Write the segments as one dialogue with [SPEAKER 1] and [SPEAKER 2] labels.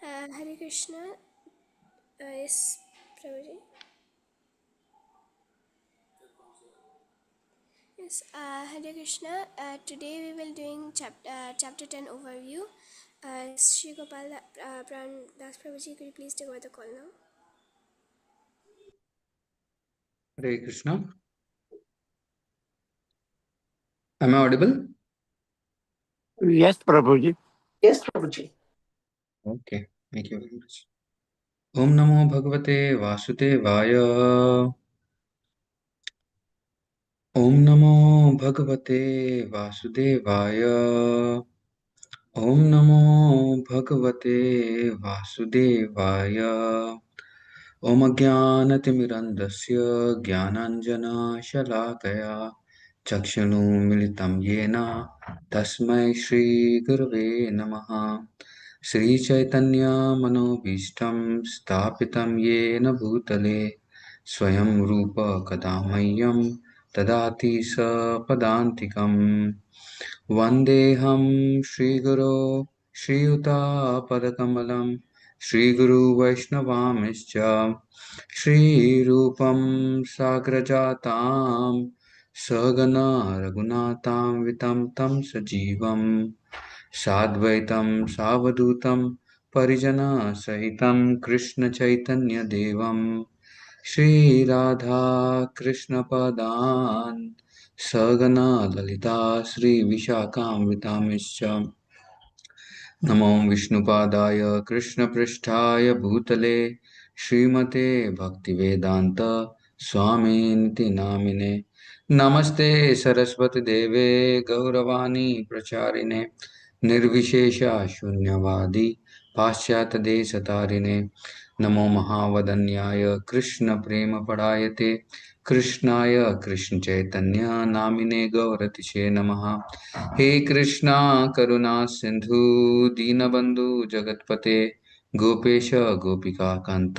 [SPEAKER 1] Hare Krishna. Yes, Prabhuji. Yes, Hare Krishna. Today we will doing chapter 10 overview. Shri Gopal Pran Das Prabhuji, could you please take over the call now?
[SPEAKER 2] Hare Krishna. Am I audible?
[SPEAKER 3] Yes, Prabhuji.
[SPEAKER 4] Yes, Prabhuji.
[SPEAKER 2] Okay, thank you very much. Om Namo Bhagavate Vasudevaya. Om Namo Bhagavate Vasudevaya. Om Namo Bhagavate Vasudevaya. Om Ajnanatimirandasya Jnananjana Shalakaya Chakshanu Militam Yena Tasmai Shri Gurave Namaha Shri Chaitanya Manobishtam Stapitam Yena Bhutale Swayam Rupa Kadamayyam Tadati Sa Padantikam Vandeham Shri Guru Shri Yuta Padakamalam Shri Guru Vaishnavamischa Shri Rupam Sagrajatam Sagana Raghunatam Vitam Tam Sajivam Sadvaitam Savadutam Parijana Sahitam Krishna Chaitanya Devam Shri Radha Krishna Padan Sagana Lalita Sri Vishakam Vitamischa Namo Vishnupadaya Krishna Pristhaya Bhutale Srimate Bhaktivedanta Swaminiti Namine Namaste Saraswati Deve Gauravani Pracharine Nirvishesha Shunyavadi Paschat Desatarine Namo Mahavadanyaya Krishna Prema Padayate Krishnaya Krishna Chaitanya Namine Gauratishe Namaha हे कृष्णा करुणा सिंधु दीनबंधु जगतपते गोपेश गोपिका कांत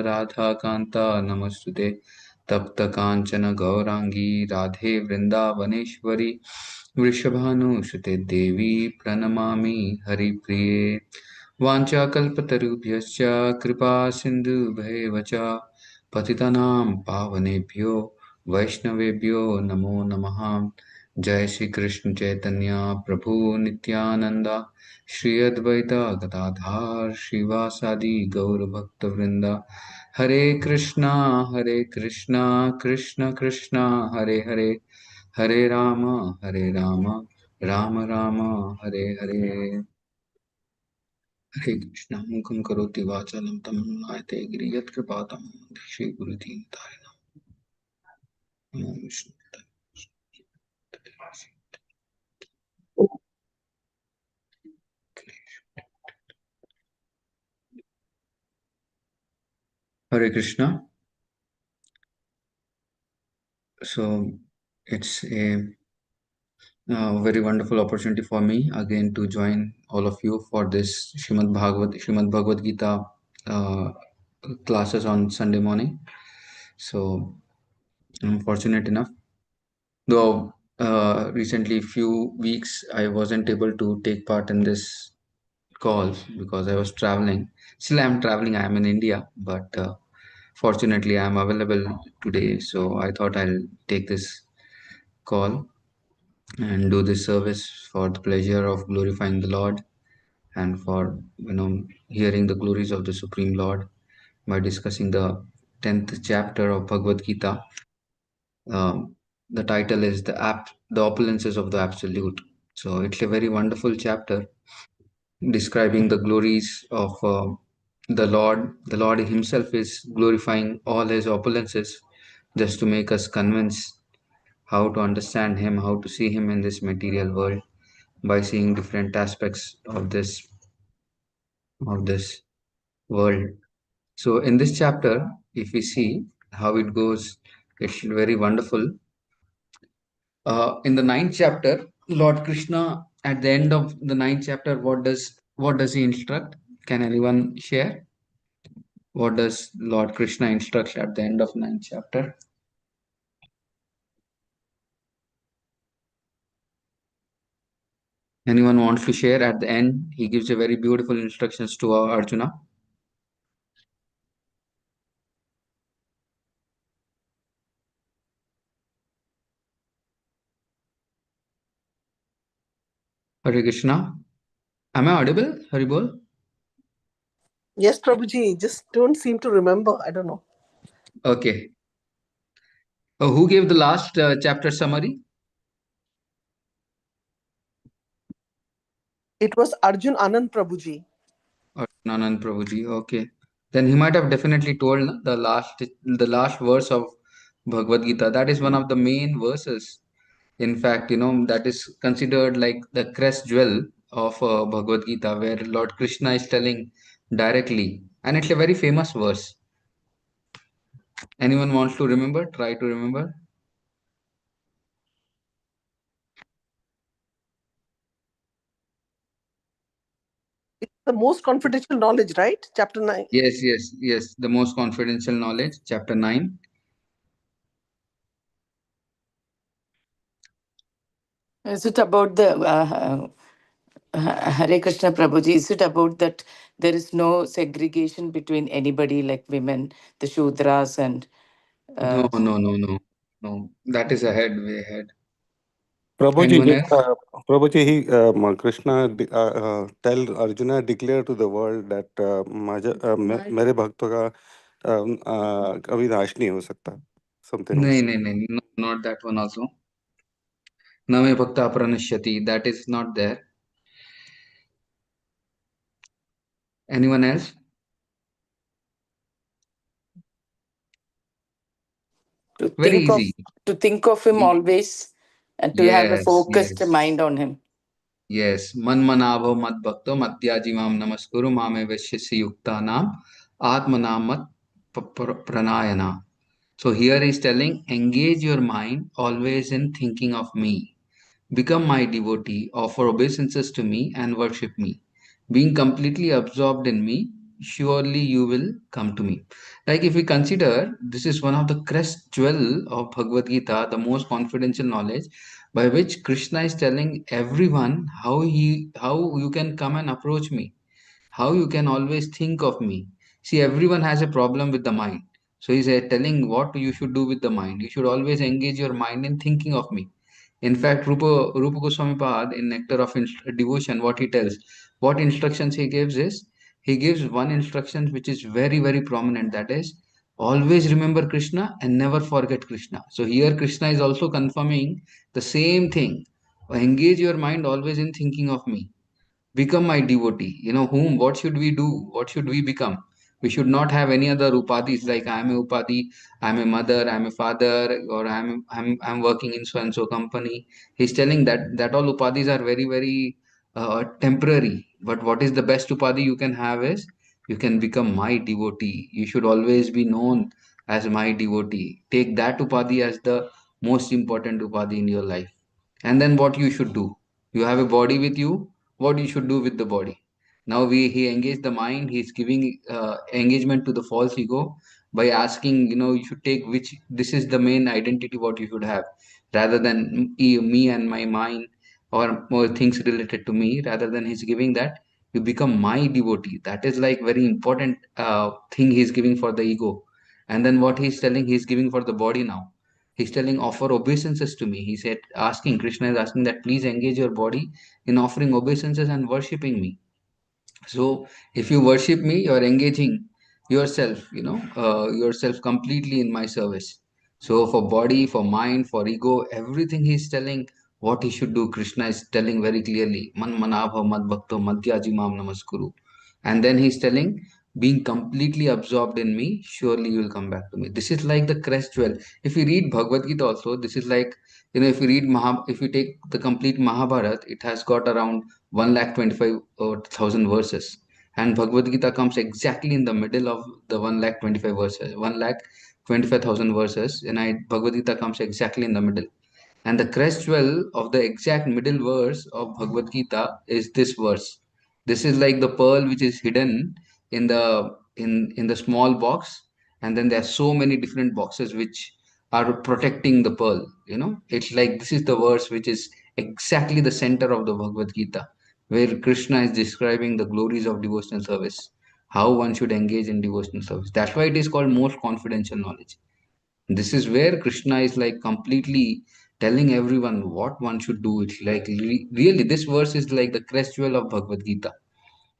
[SPEAKER 2] राधा कांत नमस्तुते तप्त कांचन गौरांगी राधे वृंदावनेश्वरी वृषभानुसुते देवी प्रणमामि हरिप्रिये वाञ्छाकल्पतरुभ्यश्च कृपा सिन्धुभ्येव च पतितानां पावनेभ्यो वैष्णवेभ्यो नमो नमः जय श्री कृष्ण चैतन्य प्रभु नित्यानंदा श्री अद्वैता गदाधार श्रीवासादि गौर भक्त वृंदा हरे कृष्णा कृष्ण कृष्णा हरे हरे हरे राम राम राम हरे हरे हरे कृष्णा मुखं करोति वाचालं तमं नायते गिरि यत्कृपातं श्री गुरुदीन नमो Vishnu Hare Krishna. So it's a very wonderful opportunity for me again to join all of you for this Srimad Bhagavad Gita classes on Sunday morning. So I'm fortunate enough, though recently few weeks I wasn't able to take part in this calls because I was traveling. Still, I'm traveling. I'm in India, but fortunately, I'm available today. So I thought I'll take this call and do this service for the pleasure of glorifying the Lord and for hearing the glories of the Supreme Lord by discussing the 10th chapter of Bhagavad Gita. The title is the opulences of the Absolute. So it's a very wonderful chapter describing the glories of the Lord. The Lord Himself is glorifying all His opulences just to make us convinced how to understand Him, how to see Him in this material world by seeing different aspects of this world. So in this chapter, if we see how it goes, it's very wonderful. In the ninth chapter, Lord Krishna, at the end of the ninth chapter, what does he instruct? Can anyone share? What does Lord Krishna instruct at the end of ninth chapter? Anyone wants to share? At the end, he gives a very beautiful instructions to Arjuna. Hare Krishna. Am I audible? Haribol?
[SPEAKER 4] Yes, Prabhuji, just don't seem to remember. I don't know.
[SPEAKER 2] Okay. Who gave the last chapter summary?
[SPEAKER 4] It was Arjun Anand Prabhuji.
[SPEAKER 2] Anand Prabhuji. Okay. Then he might have definitely told na, the last verse of Bhagavad Gita. That is one of the main verses. In fact, that is considered like the crest jewel of Bhagavad Gita, where Lord Krishna is telling directly, and it's a very famous verse. Anyone wants to remember? Try to remember.
[SPEAKER 4] It's the most confidential knowledge, right? Chapter 9.
[SPEAKER 2] Yes, yes, yes. The most confidential knowledge, chapter 9.
[SPEAKER 5] Is it about the Hare Krishna Prabhuji? Is it about that there is no segregation between anybody like women, the Shudras, and
[SPEAKER 2] No, no, no, no, no. That is ahead, way ahead.
[SPEAKER 6] Prabhuji,
[SPEAKER 2] Anyone else?
[SPEAKER 6] Prabhuji, Krishna tell Arjuna declare to the world that मेरे भक्तों का कभी नाश नहीं हो सकता. Something
[SPEAKER 2] No,
[SPEAKER 6] else.
[SPEAKER 2] no, no, no, not that one also. Name bhakta pranashyati. That is not there. Anyone else?
[SPEAKER 5] to
[SPEAKER 2] Very
[SPEAKER 5] think of
[SPEAKER 2] easy.
[SPEAKER 5] to think of him always and to have a
[SPEAKER 2] Yes,
[SPEAKER 5] focused
[SPEAKER 2] yes,
[SPEAKER 5] mind on him.
[SPEAKER 2] yes. Man manavo mad bhakto madhyajimam namaskuru mame veshyasi yukta nam atmanam mat pranayana. So here is telling, engage your mind always in thinking of me. Become my devotee, offer obeisances to me, and worship me. Being completely absorbed in me, surely you will come to me. Like if we consider, this is one of the crest jewel of Bhagavad Gita, the most confidential knowledge, by which Krishna is telling everyone how you can come and approach me, how you can always think of me. See, everyone has a problem with the mind. So he's telling what you should do with the mind. You should always engage your mind in thinking of me. In fact, Rupa Goswami Pad in Nectar of Devotion, what he tells, what instructions he gives is, he gives one instruction which is very, very prominent. That is, always remember Krishna and never forget Krishna. So here Krishna is also confirming the same thing. Engage your mind always in thinking of me, become my devotee. Whom, what should we do, what should we become? We should not have any other upadhis, like I am a upadhi, I am a mother, I am a father, or I'm working in so and so company. He's telling that all upadhis are very, very temporary, but what is the best upadhi you can have is, you can become my devotee. You should always be known as my devotee. Take that upadhi as the most important upadhi in your life. And then what you should do, you have a body with you, what you should do with the body. Now he engaged the mind. He's giving engagement to the false ego by asking, you should take which, this is the main identity what you should have, rather than me and my mind, or more things related to me. Rather than he's giving that, you become my devotee. That is like very important thing he's giving for the ego. And then what he's telling, he's giving for the body now. He's telling, offer obeisances to me. He said, asking, Krishna is asking that please engage your body in offering obeisances and worshipping me. So if you worship me, you are engaging yourself, yourself completely in my service. So for body, for mind, for ego, everything he is telling what he should do. Krishna is telling very clearly, Man manabha mad bhakto madhyajimam namaskuru. And then he's telling, being completely absorbed in me, surely you will come back to me. This is like the crest jewel. If you read Bhagavad Gita also, this is like, if you read if you take the complete Mahabharat, it has got around 1,25,000 verses. And Bhagavad Gita comes exactly in the middle of the 1,25,000 verses. 1,25,000 verses, and Bhagavad Gita comes exactly in the middle. And the crest jewel of the exact middle verse of Bhagavad Gita is this verse. This is like the pearl which is hidden in the small box, and then there are so many different boxes which are protecting the pearl. It's like this is the verse which is exactly the center of the Bhagavad Gita, where Krishna is describing the glories of devotional service, how one should engage in devotional service. That's why it is called most confidential knowledge. This is where Krishna is like completely telling everyone what one should do. It's like really, this verse is like the crest jewel of Bhagavad Gita,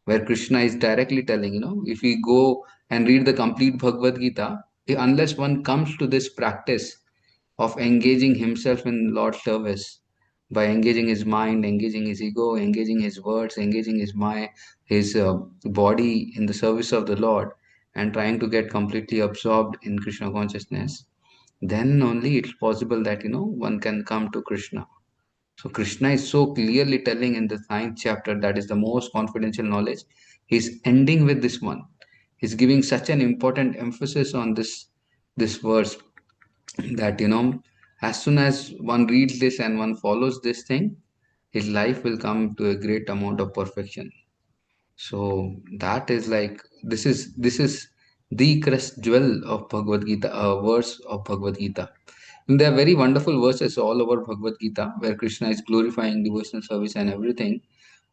[SPEAKER 2] where Krishna is directly telling, if we go and read the complete Bhagavad Gita, unless one comes to this practice of engaging himself in Lord's service by engaging his mind, engaging his ego, engaging his words, engaging his body in the service of the Lord, and trying to get completely absorbed in Krishna consciousness, then only it's possible that one can come to Krishna. So Krishna is so clearly telling in the 9th chapter, that is the most confidential knowledge. He's ending with this one. He's giving such an important emphasis on this verse, that as soon as one reads this and one follows this thing, his life will come to a great amount of perfection. So that is like, this is the crest jewel of Bhagavad Gita, a verse of Bhagavad Gita. And there are very wonderful verses all over Bhagavad Gita where Krishna is glorifying devotional service and everything.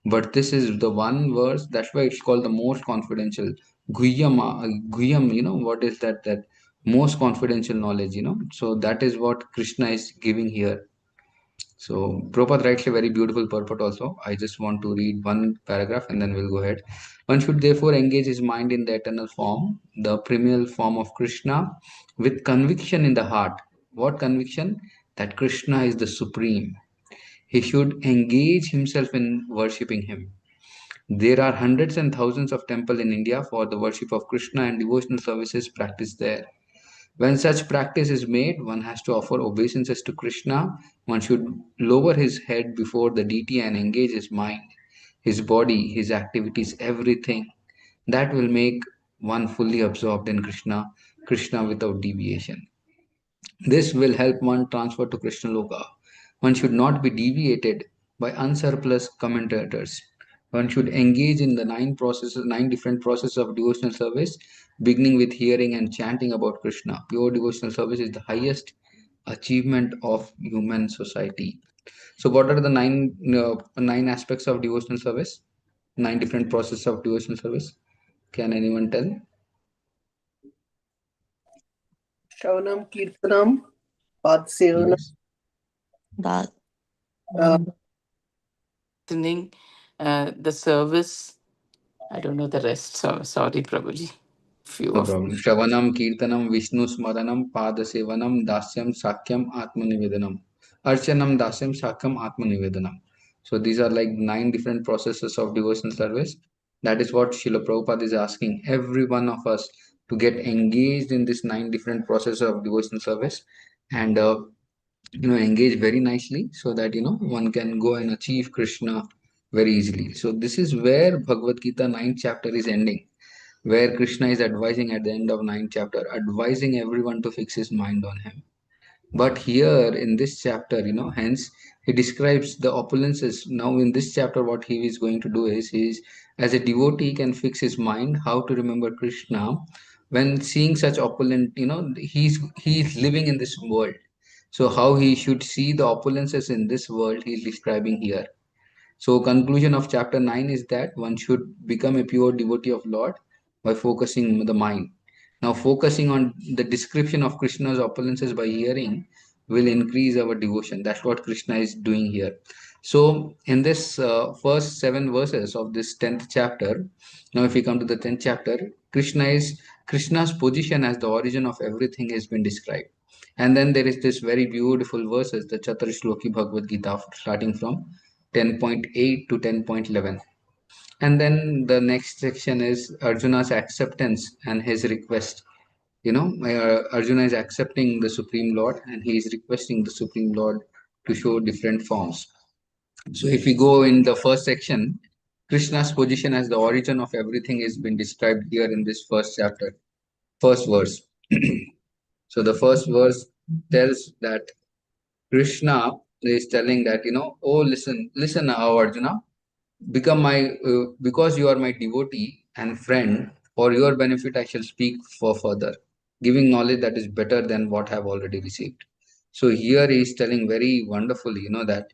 [SPEAKER 2] But this is the one verse, that's why it's called the most confidential. Guhyam, what is that? That most confidential knowledge, So that is what Krishna is giving here. So Prabhupada writes a very beautiful purport also. I just want to read one paragraph and then we'll go ahead. One should therefore engage his mind in the eternal form, the primeval form of Krishna, with conviction in the heart. What conviction? That Krishna is the supreme. He should engage himself in worshipping him. There are hundreds and thousands of temples in India for the worship of Krishna, and devotional services practiced there. When such practice is made, one has to offer obeisances to Krishna. One should lower his head before the deity and engage his mind, his body, his activities, everything. That will make one fully absorbed in Krishna without deviation. This will help one transfer to Krishna Loka. One should not be deviated by unsurplus commentators. One should engage in the nine different processes of devotional service, beginning with hearing and chanting about Krishna. Pure devotional service is the highest achievement of human society. So, what are the nine aspects of devotional service? Nine different processes of devotional service. Can anyone tell?
[SPEAKER 4] Shravanam, Kirtanam, Padsevanam,
[SPEAKER 2] Yes.
[SPEAKER 4] uh,
[SPEAKER 5] Listening, the service. I don't know the rest. So sorry, Prabhuji. Few
[SPEAKER 2] No
[SPEAKER 5] of
[SPEAKER 2] problem. Shravanam, Kirtanam, Vishnu Smaranam, Padasevanam, Dasyam, Sakyam, Atmanivedanam. Archanam, Dasyam, Sakyam, Atmanivedanam. So these are like 9 different processes of devotional service. That is what Srila Prabhupada is asking every one of us to get engaged in this 9 different processes of devotional service, and engage very nicely, so that one can go and achieve Krishna very easily. So this is where Bhagavad Gita 9th chapter is ending, where Krishna is advising at the end of 9th chapter, advising everyone to fix his mind on him. But here in this chapter, hence he describes the opulences. Now in this chapter, what he is going to do is, as a devotee can fix his mind how to remember Krishna when seeing such opulent, he's living in this world. So how he should see the opulences in this world, he is describing here. So conclusion of chapter 9 is that one should become a pure devotee of Lord by focusing the mind. Now focusing on the description of Krishna's opulences by hearing will increase our devotion. That's what Krishna is doing here. So in this first 7 verses of this 10th chapter, now if we come to the 10th chapter, Krishna's position as the origin of everything has been described. And then there is this very beautiful verses, the Chaturshloki Bhagavad Gita, starting from 10.8 to 10.11. And then the next section is Arjuna's acceptance and his request. Arjuna is accepting the Supreme Lord and he is requesting the Supreme Lord to show different forms. So if we go in the first section, Krishna's position as the origin of everything has been described here in this first chapter, first verse. So the first verse tells that Krishna is telling that, oh, listen now, Arjuna, because you are my devotee and friend, for your benefit I shall speak for further, giving knowledge that is better than what I have already received. So here he is telling very wonderfully, that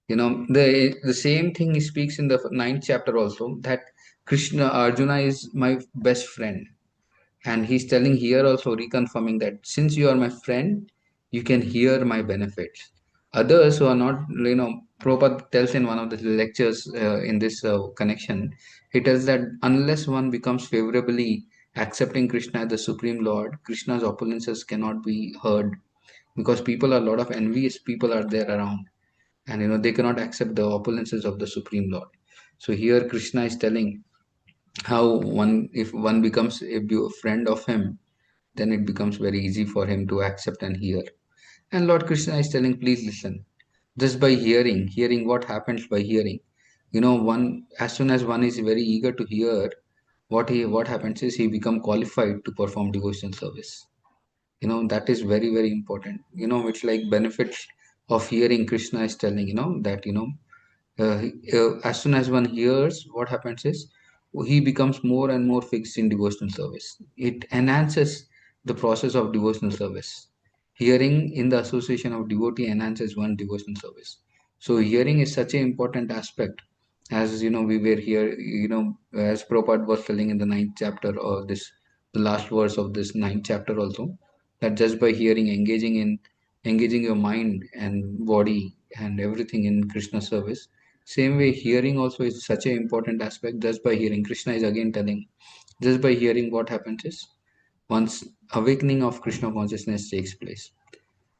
[SPEAKER 2] The same thing he speaks in the ninth chapter also, that Arjuna is my best friend. And he's telling here also, reconfirming that since you are my friend, you can hear my benefits. Others who are not, Prabhupada tells in one of the lectures in this connection, he tells that unless one becomes favorably accepting Krishna as the Supreme Lord, Krishna's opulences cannot be heard, because a lot of envious people are there around, and they cannot accept the opulences of the Supreme Lord. So here Krishna is telling how if one becomes a friend of him, then it becomes very easy for him to accept and hear. And Lord Krishna is telling, please listen. Just by hearing what happens by hearing. One, as soon as one is very eager to hear, what happens is he become qualified to perform devotional service. That is very, very important. It's like benefits of hearing. Krishna is telling, that as soon as one hears, what happens is he becomes more and more fixed in devotional service. It enhances the process of devotional service. Hearing in the association of devotee enhances one devotional service. So hearing is such an important aspect. As we were here, as Prabhupada was telling in the ninth chapter, or the last verse of this ninth chapter also, that just by hearing, engaging your mind and body and everything in Krishna service. Same way, hearing also is such an important aspect. Just by hearing, Krishna is again telling, just by hearing, what happens is once awakening of Krishna consciousness takes place.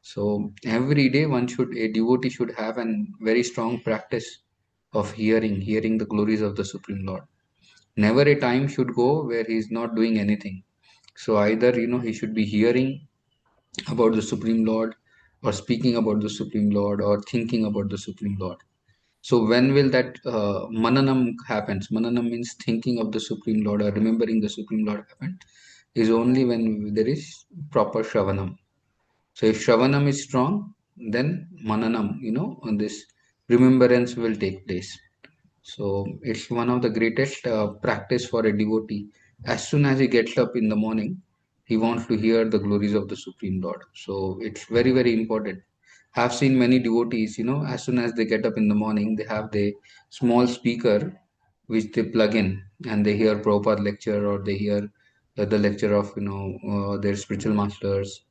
[SPEAKER 2] So every day, a devotee should have a very strong practice of hearing the glories of the Supreme Lord. Never a time should go where he is not doing anything. So either he should be hearing about the Supreme Lord, or speaking about the Supreme Lord, or thinking about the Supreme Lord. So when will that mananam happens? Mananam means thinking of the Supreme Lord or remembering the Supreme Lord happen, is only when there is proper Shravanam. So if Shravanam is strong, then mananam, on this remembrance will take place. So it's one of the greatest practice for a devotee. As soon as he gets up in the morning, he wants to hear the glories of the Supreme Lord. So it's very, very important. I've seen many devotees, as soon as they get up in the morning, they have the small speaker which they plug in, and they hear Prabhupada lecture, or they hear the lecture of, their spiritual masters,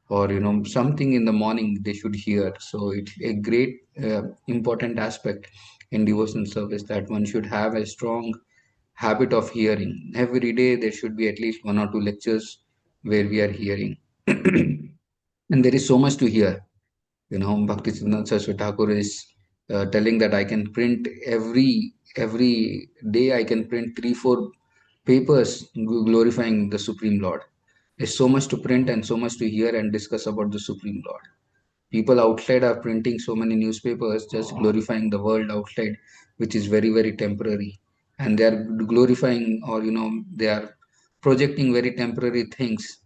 [SPEAKER 2] or, something in the morning they should hear. So it's a great, important aspect in devotional service, that one should have a strong habit of hearing. Every day there should be at least one or two lectures where we are hearing. And there is so much to hear. Bhaktisiddhanta Saraswati Thakur is telling that I can print every day, I can print 3-4 papers glorifying the Supreme Lord. There's so much to print and so much to hear and discuss about the Supreme Lord. People outside are printing so many newspapers just glorifying the world outside, which is very, very temporary. And they are glorifying, or they are projecting very temporary things.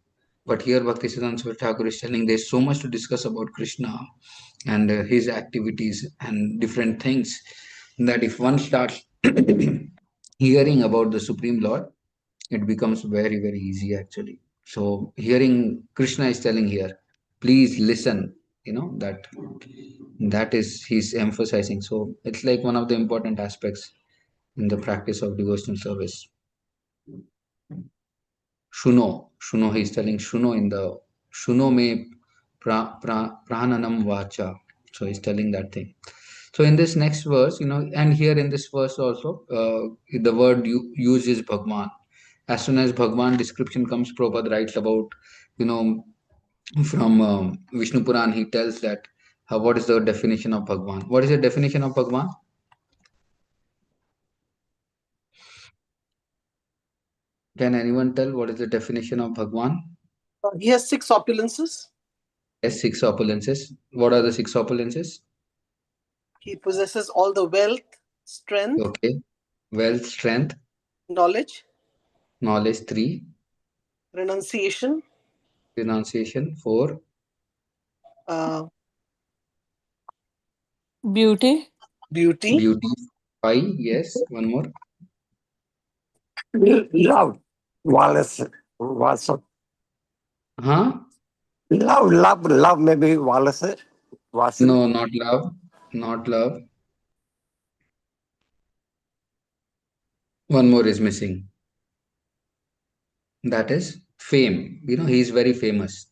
[SPEAKER 2] But here Bhaktisiddhanta Saraswati Thakur is telling there's so much to discuss about Krishna and his activities and different things, that if one starts hearing about the Supreme Lord, it becomes very, very easy actually. So hearing, Krishna is telling here, please listen, that is he's emphasizing. So it's like one of the important aspects in the practice of devotional service. Shuno, he's telling Shuno in the Shuno me prananam vacha. So he's telling that thing. So in this next verse, and here in this verse also, the word used is Bhagwan. As soon as Bhagwan description comes, Prabhupada writes about, from Vishnu Puran, he tells that what is the definition of Bhagwan? What is the definition of Bhagwan? Can anyone tell what is the definition of Bhagwan?
[SPEAKER 4] He has 6 opulences.
[SPEAKER 2] Yes, 6 opulences. What are the 6 opulences?
[SPEAKER 4] He possesses all the wealth, strength,
[SPEAKER 2] Okay. Wealth, strength,
[SPEAKER 4] knowledge,
[SPEAKER 2] 3,
[SPEAKER 4] renunciation,
[SPEAKER 2] renunciation, 4,
[SPEAKER 4] uh,
[SPEAKER 5] Beauty.
[SPEAKER 4] beauty,
[SPEAKER 2] beauty, 5, yes, one more.
[SPEAKER 3] Love. Wallace.
[SPEAKER 2] Huh?
[SPEAKER 3] Love maybe Wallace.
[SPEAKER 2] No, not love. Not love. One more is missing. That is fame. He is very famous.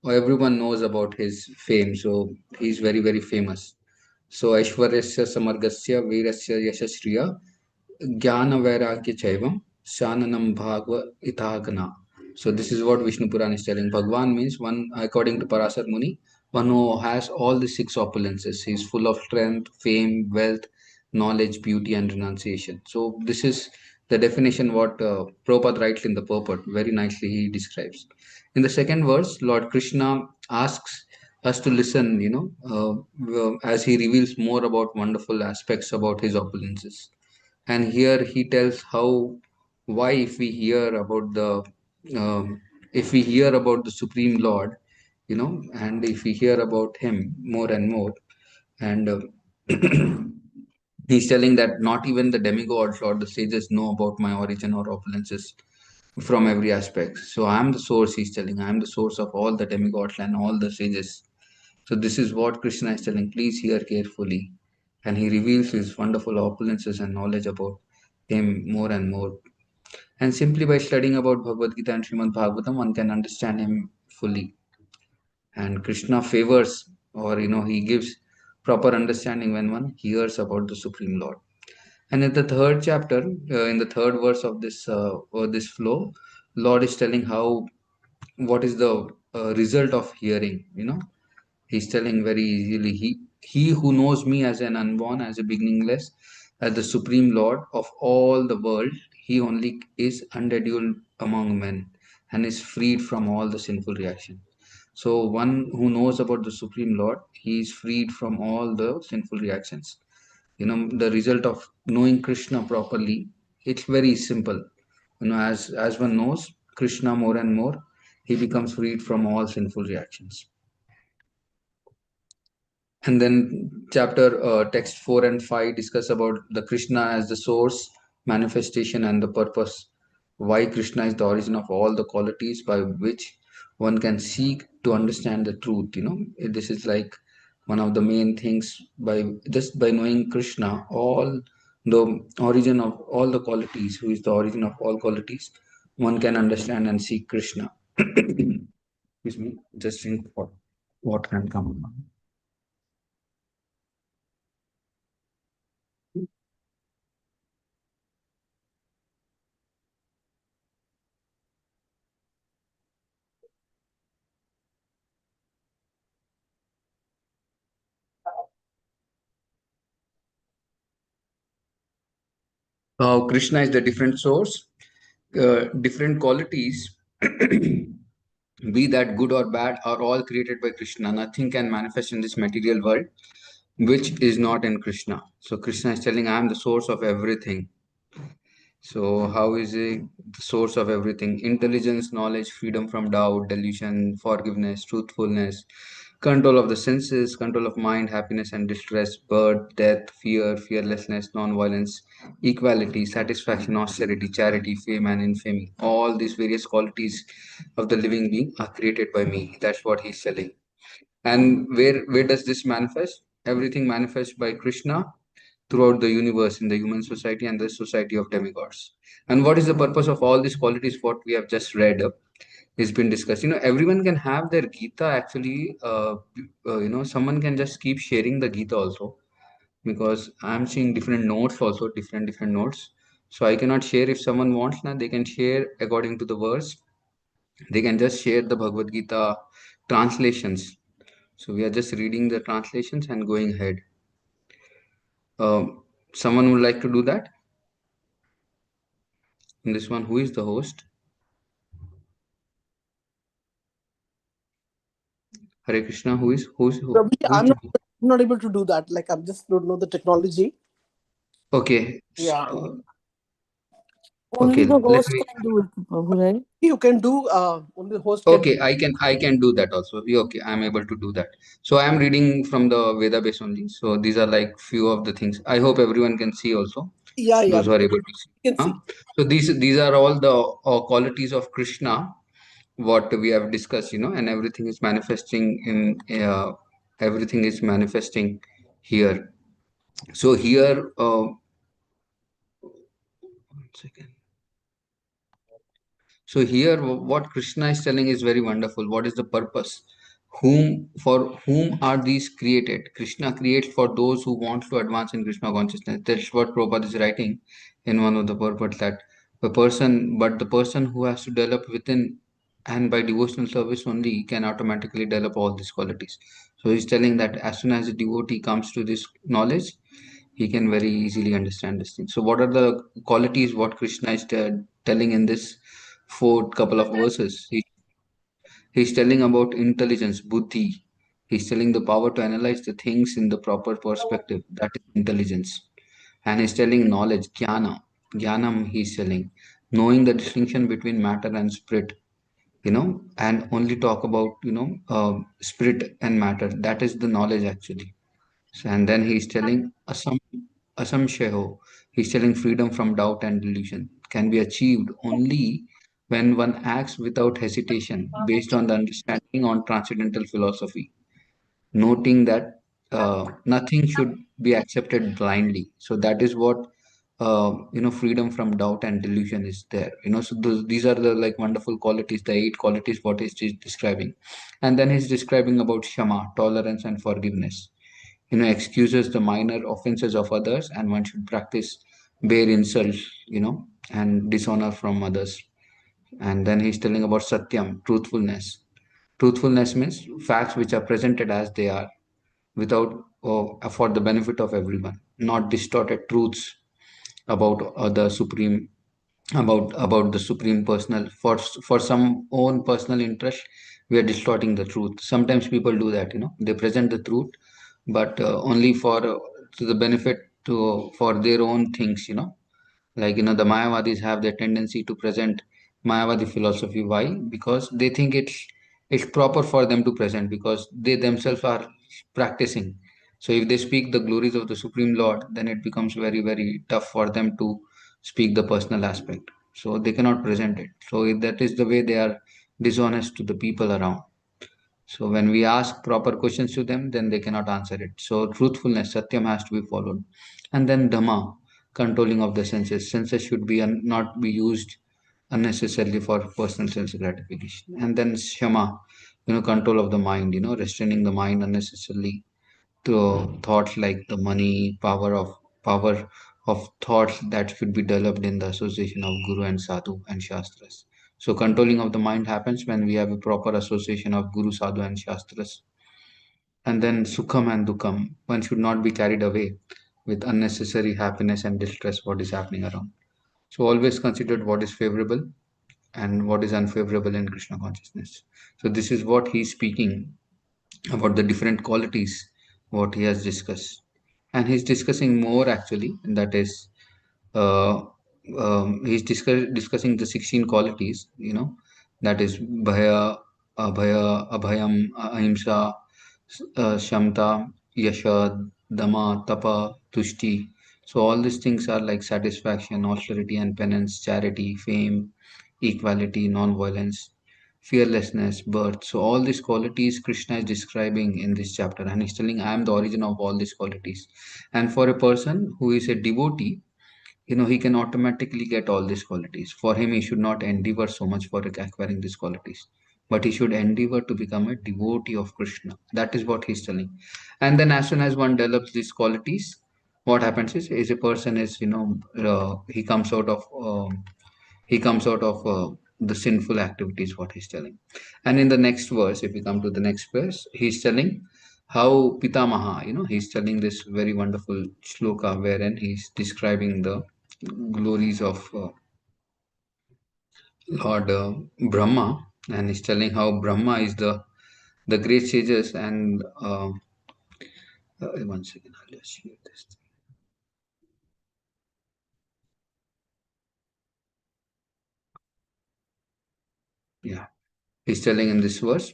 [SPEAKER 2] Everyone knows about his fame. So he's very, very famous. So Aishwaryasya Samargasya Veerasya Yashasriya Jnana Vairagya Chaivam Shananam Bhagava Itagana. So this is what Vishnu Puran is telling. Bhagwan means one, according to Parasar Muni, one who has all the six opulences. He is full of strength, fame, wealth, knowledge, beauty, and renunciation. So this is the definition what Prabhupada writes in the purport. Very nicely he describes. In the second verse, Lord Krishna asks us to listen, as he reveals more about wonderful aspects about his opulences. And here he tells how, why, if we hear about the Supreme Lord, and if we hear about him more and more, and he's telling that not even the demigods or the sages know about my origin or opulences from every aspect. So I am the source, he's telling. I am the source of all the demigods and all the sages. So this is what Krishna is telling. Please hear carefully. And he reveals his wonderful opulences and knowledge about him more and more. And simply by studying about Bhagavad Gita and Srimad Bhagavatam, one can understand him fully. And Krishna favors, or he gives proper understanding when one hears about the Supreme Lord. And in the third chapter, in the third verse of this flow, Lord is telling how, what is the result of hearing. He's telling very easily, he who knows me as an unborn, as a beginningless, as the Supreme Lord of all the world, he only is undeduled among men and is freed from all the sinful reaction. So one who knows about the Supreme Lord, he is freed from all the sinful reactions. The result of knowing Krishna properly, it's very simple. As one knows Krishna more and more, he becomes freed from all sinful reactions. And then chapter text 4 and 5 discuss about the Krishna as the source, manifestation, and the purpose. Why Krishna is the origin of all the qualities by which one can seek to understand the truth. This is like one of the main things. By knowing Krishna, all the origin of all the qualities, who is the origin of all qualities, one can understand and seek Krishna. Excuse me, just think what can come. Krishna is the different source, different qualities, be that good or bad, are all created by Krishna. Nothing can manifest in this material world which is not in Krishna. So Krishna is telling, I am the source of everything. So how is he the source of everything? Intelligence, knowledge, freedom from doubt, delusion, forgiveness, truthfulness, control of the senses, control of mind, happiness and distress, birth, death, fear, fearlessness, non-violence, equality, satisfaction, austerity, charity, fame and infamy. All these various qualities of the living being are created by me. That's what he's telling. And where does this manifest? Everything manifests by Krishna throughout the universe, in the human society and the society of demigods. And what is the purpose of all these qualities? What we have just read has been discussed. Everyone can have their Gita actually. Someone can just keep sharing the Gita also, because I'm seeing different notes also, different notes. So I cannot share. If someone wants, now they can share according to the verse. They can just share the Bhagavad Gita translations. So we are just reading the translations and going ahead. Someone would like to do that? In this one, who is the host? Hare Krishna,
[SPEAKER 4] Prabhuji,
[SPEAKER 2] who is the
[SPEAKER 4] I'm not able to do that. Like, I just don't know the technology.
[SPEAKER 2] okay.
[SPEAKER 4] Yeah.
[SPEAKER 2] Okay,
[SPEAKER 7] Only the
[SPEAKER 2] let
[SPEAKER 7] host
[SPEAKER 2] me.
[SPEAKER 7] can do it, Prabhu, right?
[SPEAKER 4] You can do, only the host can.
[SPEAKER 2] Okay, I can do that also. Yeah, okay, I'm able to do that. So I am reading from the Veda base only. So these are like few of the things. I hope everyone can see also.
[SPEAKER 4] Yeah,
[SPEAKER 2] Those who are able to see.
[SPEAKER 4] you can see.
[SPEAKER 2] So these are all the qualities of Krishna, what we have discussed, and everything is manifesting everything is manifesting here. So here, second. So here, what Krishna is telling is very wonderful. What is the purpose? For whom are these created? Krishna creates for those who want to advance in Krishna consciousness. That's what Prabhupada is writing in one of the purports, that the person who has to develop within and by devotional service only can automatically develop all these qualities. So he's telling that as soon as a devotee comes to this knowledge, he can very easily understand this thing. So, what are the qualities what Krishna is telling in this fourth couple of verses? He's telling about intelligence, buddhi. He's telling the power to analyze the things in the proper perspective. That is intelligence. And he's telling knowledge, jnana. Jnanam, he's telling. Knowing the distinction between matter and spirit, and only talk about, spirit and matter. That is the knowledge actually. So, and then he's telling asamshayo. He's telling freedom from doubt and delusion can be achieved only when one acts without hesitation based on the understanding on transcendental philosophy, noting that nothing should be accepted blindly. So that is what freedom from doubt and delusion is there. So these are the like wonderful qualities, the 8 qualities what he's describing, and then he's describing about shama, tolerance and forgiveness. Excuses the minor offenses of others, and one should practice bare insult, and dishonor from others. And then he's telling about satyam, truthfulness. Truthfulness means facts which are presented as they are, without for the benefit of everyone, not distorted truths about the supreme, about the supreme personal for some own personal interest. We are distorting the truth. Sometimes people do that, they present the truth, but only for to the benefit to for their own things, like, the Mayavadis have their tendency to present Mayavadi philosophy. Why? Because they think it's proper for them to present, because they themselves are practicing. So if they speak the glories of the Supreme Lord, then it becomes very, very tough for them to speak the personal aspect. So they cannot present it. So if that is the way they are dishonest to the people around. So when we ask proper questions to them, then they cannot answer it. So truthfulness, satyam, has to be followed. And then dhamma, controlling of the senses. Senses should be not be used unnecessarily for personal sense gratification. And then shama, control of the mind, restraining the mind unnecessarily to thoughts like the money, power of thoughts that should be developed in the association of guru and sadhu and shastras. So controlling of the mind happens when we have a proper association of guru, sadhu and shastras. And then sukham and dukham, one should not be carried away with unnecessary happiness and distress what is happening around. So always consider what is favorable and what is unfavorable in Krishna consciousness. So this is what he is speaking about, the different qualities what he has discussed. And he's discussing more actually, and that is uh, discussing the 16 qualities, that is bhaya, abhaya, abhayam, ahimsa, shamta, yasha, dama, tapa, tushti. So all these things are like satisfaction, austerity and penance, charity, fame, equality, non-violence, fearlessness, birth. So all these qualities Krishna is describing in this chapter, and he's telling, I am the origin of all these qualities. And for a person who is a devotee, he can automatically get all these qualities. For him, he should not endeavor so much for acquiring these qualities, but he should endeavor to become a devotee of Krishna. That is what he's telling. And then as soon as one develops these qualities, what happens is a person is, he comes out of the sinful activities, what he's telling. And in the next verse, if we come to the next verse, he's telling how Pitamaha, he's telling this very wonderful shloka wherein he's describing the glories of Lord Brahma, and he's telling how Brahma is the great sages. And one second, I'll just share this. Yeah, he's telling in this verse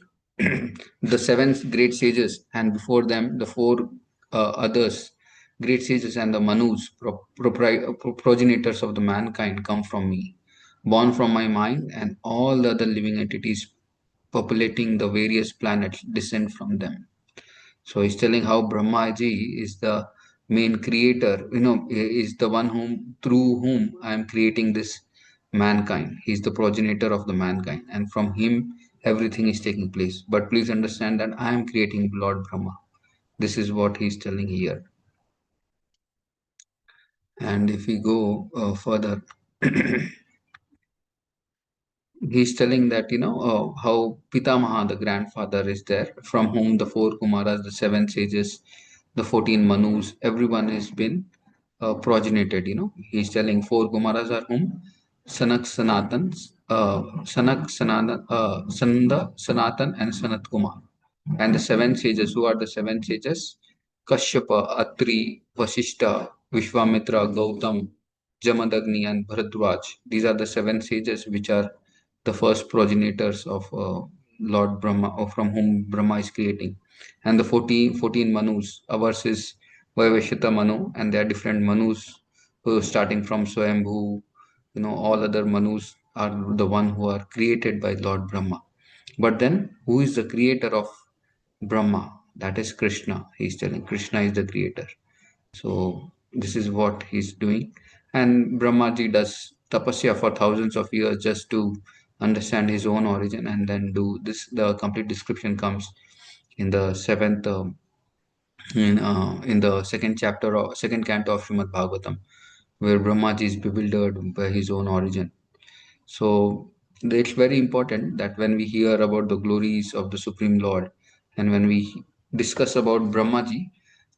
[SPEAKER 2] the 7 great sages, and before them the 4 others great sages, and the manus, progenitors of the mankind, come from me, born from my mind, and all the other living entities populating the various planets descend from them. So he's telling how Brahmaji is the main creator, is the one through whom I am creating this mankind. He's the progenitor of the mankind, and from him everything is taking place. But please understand that I am creating Lord Brahma. This is what he's telling here. And if we go further, he's telling that how Pitamaha, the grandfather, is there, from whom the four Kumaras, the seven sages, the 14 Manus, everyone has been progenited. He's telling four Kumaras are whom? Sanak Sanatan, Sanda, Sanatan, and Sanat Kumar. And the seven sages, who are the seven sages? Kashyapa, Atri, Vasishta, Vishwamitra, Gautam, Jamadagni, and Bharadwaj. These are the seven sages which are the first progenitors of Lord Brahma, or from whom Brahma is creating. And the 14 Manus, ours is Vaivashita Manu, and there are different Manus starting from Swayambhu. All other Manus are the one who are created by Lord Brahma. But then, who is the creator of Brahma? That is Krishna. He's telling Krishna is the creator. So this is what he's doing. And Brahmaji does tapasya for thousands of years just to understand his own origin, and then do this. The complete description comes in the seventh, in the second chapter or second canto of Srimad Bhagavatam, where Brahmaji is bewildered by his own origin. So it's very important that when we hear about the glories of the Supreme Lord, and when we discuss about Brahmaji,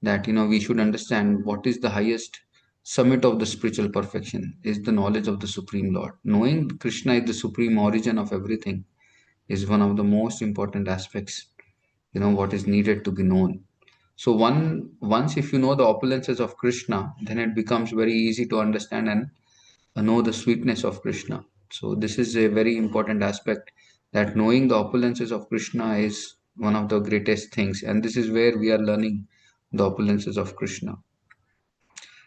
[SPEAKER 2] that we should understand what is the highest summit of the spiritual perfection is the knowledge of the Supreme Lord. Knowing Krishna is the supreme origin of everything is one of the most important aspects. What is needed to be known. So once if you know the opulences of Krishna, then it becomes very easy to understand and know the sweetness of Krishna. So this is a very important aspect, that knowing the opulences of Krishna is one of the greatest things, and this is where we are learning the opulences of Krishna.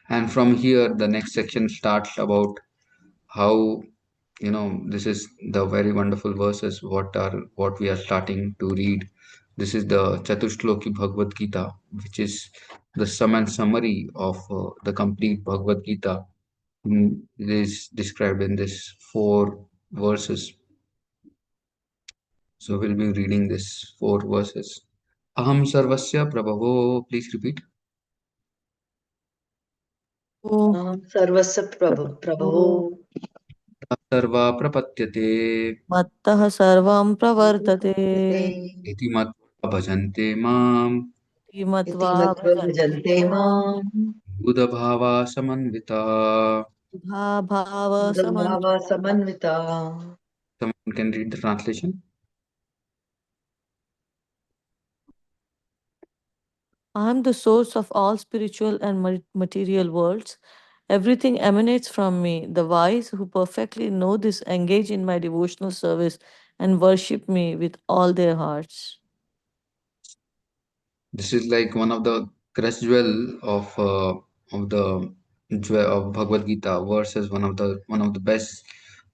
[SPEAKER 2] And from here, the next section starts about how this is the very wonderful verses what we are starting to read. This is the Chatushloki Bhagavad Gita, which is the sum and summary of the complete Bhagavad Gita. It is described in this 4 verses. So we'll be reading this 4 verses. Aham sarvasya prabhavo. Please repeat.
[SPEAKER 7] सर्वस्य प्रभवो
[SPEAKER 2] Sarva prapatyate.
[SPEAKER 8] मत्तः सर्वं प्रवर्तते
[SPEAKER 2] Iti matva bhajante mam.
[SPEAKER 8] इति
[SPEAKER 7] इति
[SPEAKER 8] मत्वा
[SPEAKER 7] मत्वा
[SPEAKER 8] भजन्ते
[SPEAKER 7] भजन्ते
[SPEAKER 8] मां
[SPEAKER 7] माम्
[SPEAKER 2] Udabhava samanvita.
[SPEAKER 7] बुधभावा
[SPEAKER 8] भावसमन्वितः
[SPEAKER 7] Samanvita.
[SPEAKER 2] Someone can read the translation.
[SPEAKER 8] I am the source of all spiritual and material worlds. Everything emanates from me. The wise who perfectly know this engage in my devotional service and worship me with all their hearts.
[SPEAKER 2] This is like one of the crest jewel of the of Bhagavad Gita verses. One of the best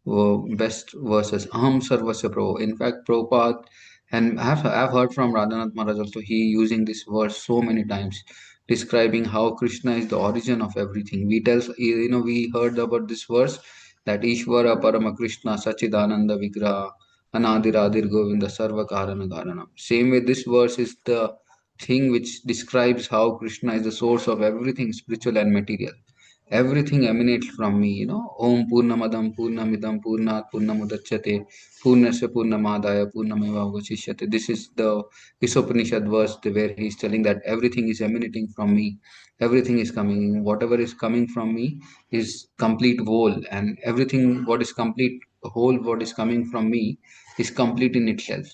[SPEAKER 2] verses. Aham sarvasya prabhu. In fact, Prabhupada, and I've heard from Radhanath Maharaj also. He using this verse so many times, describing how Krishna is the origin of everything. We heard about this verse, that Ishvara Parama Krishna Sachidananda Vigraha Anadiradir Govinda Sarva Karana Karanam. Same way, this verse is the thing which describes how Krishna is the source of everything spiritual and material. Everything emanates from me. Om Purnamadam Purnamidam Purnat Purnamudachyate Purnasya Purnamadaya Purnameva Vasishyate. This is the Isopanishad verse where he is telling that everything is emanating from me. Everything is coming. Whatever is coming from me is complete whole, and everything what is complete whole, what is coming from me is complete in itself.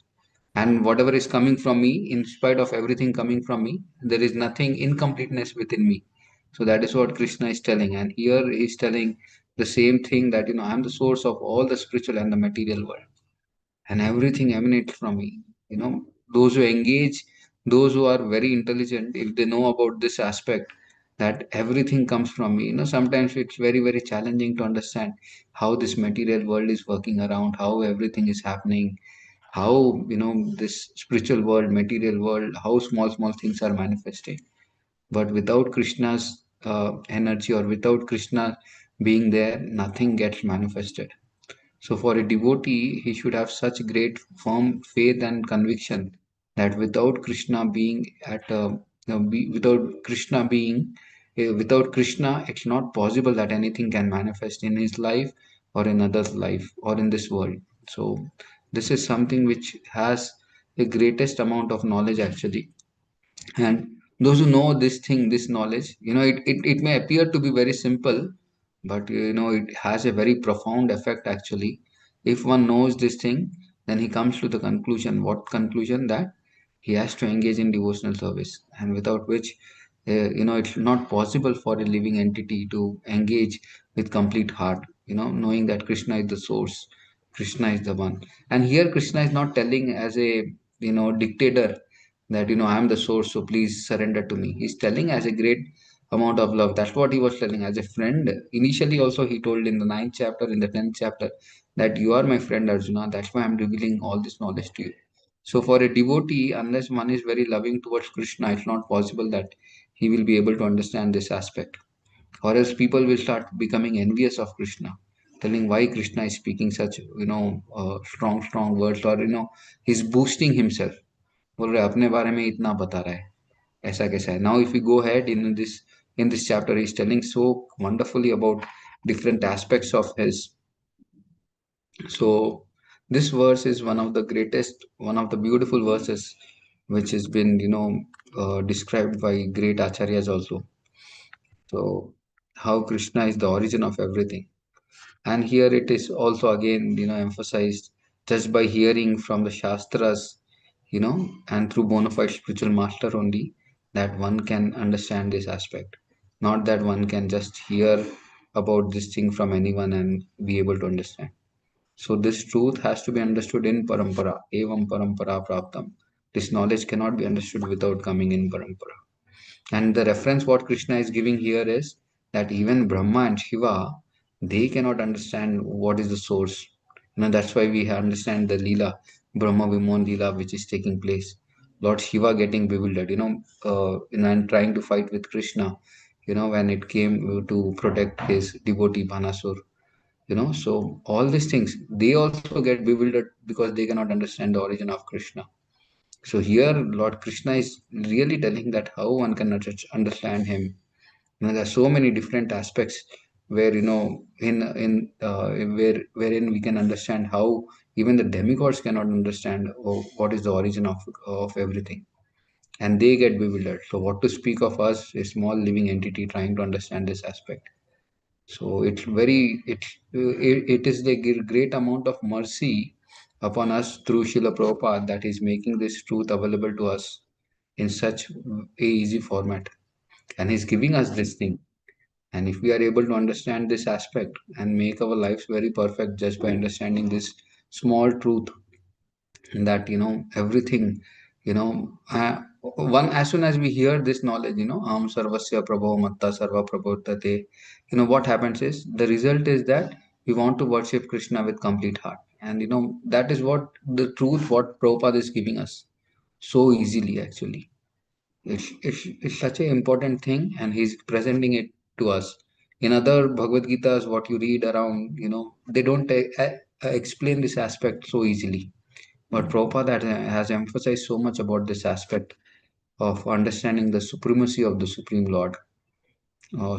[SPEAKER 2] And whatever is coming from me, in spite of everything coming from me, there is nothing incompleteness within me. So that is what Krishna is telling, and here he is telling the same thing, that I am the source of all the spiritual and the material world, and everything emanates from me. Those who engage, those who are very intelligent, if they know about this aspect, that everything comes from me. Sometimes it's very very challenging to understand how this material world is working around, how everything is happening, how this spiritual world, material world, how small small things are manifesting. But without Krishna's energy, or without Krishna being there, nothing gets manifested. So for a devotee, he should have such great firm faith and conviction that without Krishna being without Krishna, it's not possible that anything can manifest in his life or in others' life or in this world. So this is something which has the greatest amount of knowledge actually. And those who know this thing, this knowledge, it may appear to be very simple, but it has a very profound effect actually. If one knows this thing, then he comes to the conclusion. What conclusion? That he has to engage in devotional service, and without which it's not possible for a living entity to engage with complete heart, knowing that Krishna is the source, Krishna is the one. And here Krishna is not telling as a dictator that I am the source, so please surrender to me. He's telling as a great amount of love. That's what he was telling as a friend. Initially also he told in the 9th chapter, in the 10th chapter, that you are my friend Arjuna, that's why I'm revealing all this knowledge to you. So for a devotee, unless one is very loving towards Krishna, it's not possible that he will be able to understand this aspect. Or else people will start becoming envious of Krishna, telling why Krishna is speaking such strong words, or he's boasting himself, बोल रहा है अपने बारे में इतना बता रहा है, ऐसा कैसा है. Now if we go ahead in this chapter, he's telling so wonderfully about different aspects of his. So this verse is one of the greatest, one of the beautiful verses which has been described by great acharyas also. So how Krishna is the origin of everything. And here it is also again emphasized, just by hearing from the shastras, and through bona fide spiritual master only, that one can understand this aspect. Not that one can just hear about this thing from anyone and be able to understand. So this truth has to be understood in parampara. Evam parampara praptam. This knowledge cannot be understood without coming in parampara. And the reference what Krishna is giving here is that even Brahma and Shiva, they cannot understand what is the source. That's why we understand the Leela, Brahma Vimon Leela, which is taking place. Lord Shiva getting bewildered, and trying to fight with Krishna, when it came to protect his devotee Bhanasur. So all these things, they also get bewildered because they cannot understand the origin of Krishna. So here Lord Krishna is really telling that how one can understand him. There are so many different aspects where wherein we can understand how even the demigods cannot understand what is the origin of everything, and they get bewildered. So what to speak of us, a small living entity trying to understand this aspect. So it is the great amount of mercy upon us through Srila Prabhupada that is making this truth available to us in such a easy format. And he's giving us this thing. And if we are able to understand this aspect and make our lives very perfect just by understanding this small truth, that everything, one, as soon as we hear this knowledge, am sarvasya prabho matta sarva prabhotate, what happens is, the result is that we want to worship Krishna with complete heart. And that is what the truth what Prabhupada is giving us so easily actually. It's such an important thing, and he's presenting it to us. In other Bhagavad Gita's, what you read around, they don't explain this aspect so easily. But Prabhupada has emphasized so much about this aspect of understanding the supremacy of the Supreme Lord,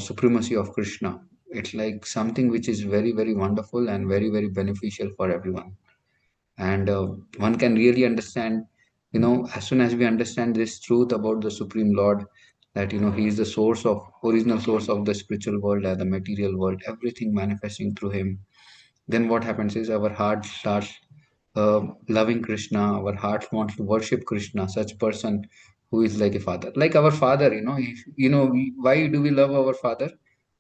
[SPEAKER 2] supremacy of Krishna. It's like something which is very, very wonderful and very, very beneficial for everyone. And one can really understand, as soon as we understand this truth about the Supreme Lord, that he is the source of original source of the spiritual world and the material world, everything manifesting through him, then what happens is our heart starts loving Krishna. Our heart wants to worship Krishna, such person who is like a father, like our father. Why do we love our father?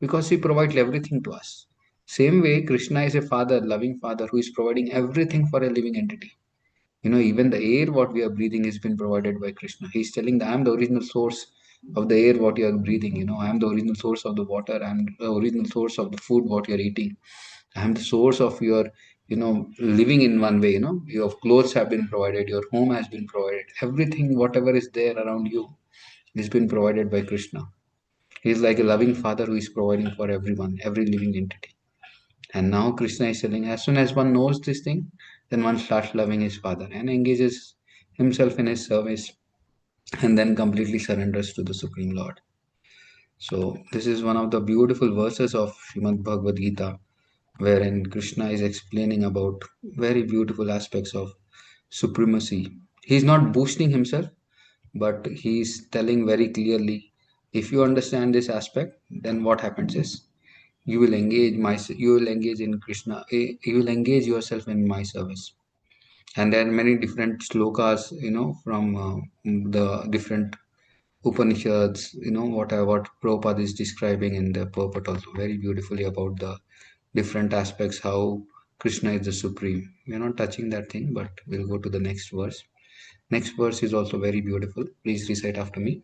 [SPEAKER 2] Because he provides everything to us. Same way, Krishna is a father, loving father, who is providing everything for a living entity. Even the air what we are breathing has been provided by Krishna. He's telling that I am the original source of the air what you are breathing. I am the original source of the water. I am the original source of the food what you are eating. I am the source of your, living in one way. Your clothes have been provided, your home has been provided, everything, whatever is there around you, It's been provided by Krishna. He's like a loving father who is providing for everyone, every living entity. And now Krishna is telling, as soon as one knows this thing, then one starts loving his father and engages himself in his service and then completely surrenders to the Supreme Lord. So this is one of the beautiful verses of Srimad Bhagavad Gita, wherein Krishna is explaining about very beautiful aspects of supremacy. He's not boosting himself, but he's telling very clearly, if you understand this aspect, then what happens is you will engage in Krishna, you will engage yourself in my service. And there are many different slokas, from the different Upanishads, what Prabhupada is describing in the purport also very beautifully about the different aspects, how Krishna is the supreme. We're not touching that thing, but we'll go to the next verse. Next verse is also very beautiful. Please recite after me.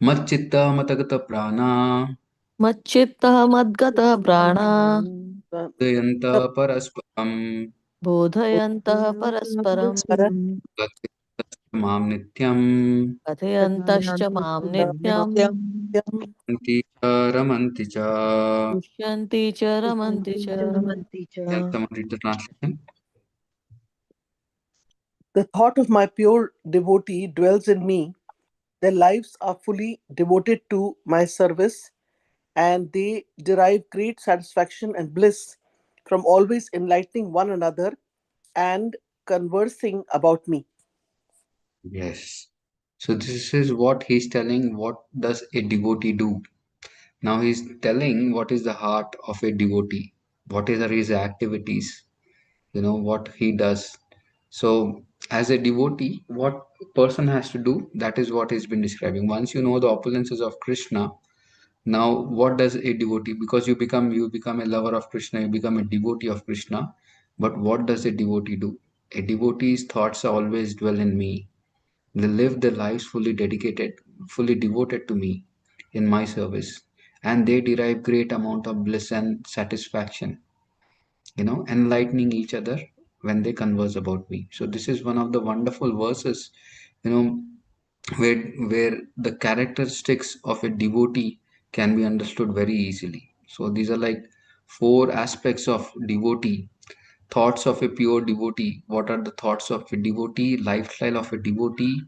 [SPEAKER 2] Matchitta matagata prana
[SPEAKER 8] Machchitta madgata prana
[SPEAKER 2] dayanta parasparam
[SPEAKER 8] bodhayantah parasparam
[SPEAKER 2] mam nityam
[SPEAKER 8] kathayantascha mam nityam
[SPEAKER 2] ramanti cha ramanti cha.
[SPEAKER 8] tushyanti cha ramanti cha.
[SPEAKER 2] Can someone read the translation?
[SPEAKER 4] The thought of my pure devotee dwells in me. Their lives are fully devoted to my service, and they derive great satisfaction and bliss from always enlightening one another and conversing about me.
[SPEAKER 2] Yes. So this is what he's telling. What does a devotee do? Now he's telling what is the heart of a devotee. What are his activities? What he does. So as a devotee, what person has to do? That is what he's been describing. Once you know the opulences of Krishna, now what does a devotee? Because you become a lover of Krishna, you become a devotee of Krishna. But what does a devotee do? A devotee's thoughts always dwell in me. They live their lives fully dedicated, fully devoted to me in my service. And they derive great amount of bliss and satisfaction, enlightening each other when they converse about me. So this is one of the wonderful verses, you know, where the characteristics of a devotee can be understood very easily. So these are like four aspects of devotee. Thoughts of a pure devotee. What are the thoughts of a devotee? Lifestyle of a devotee,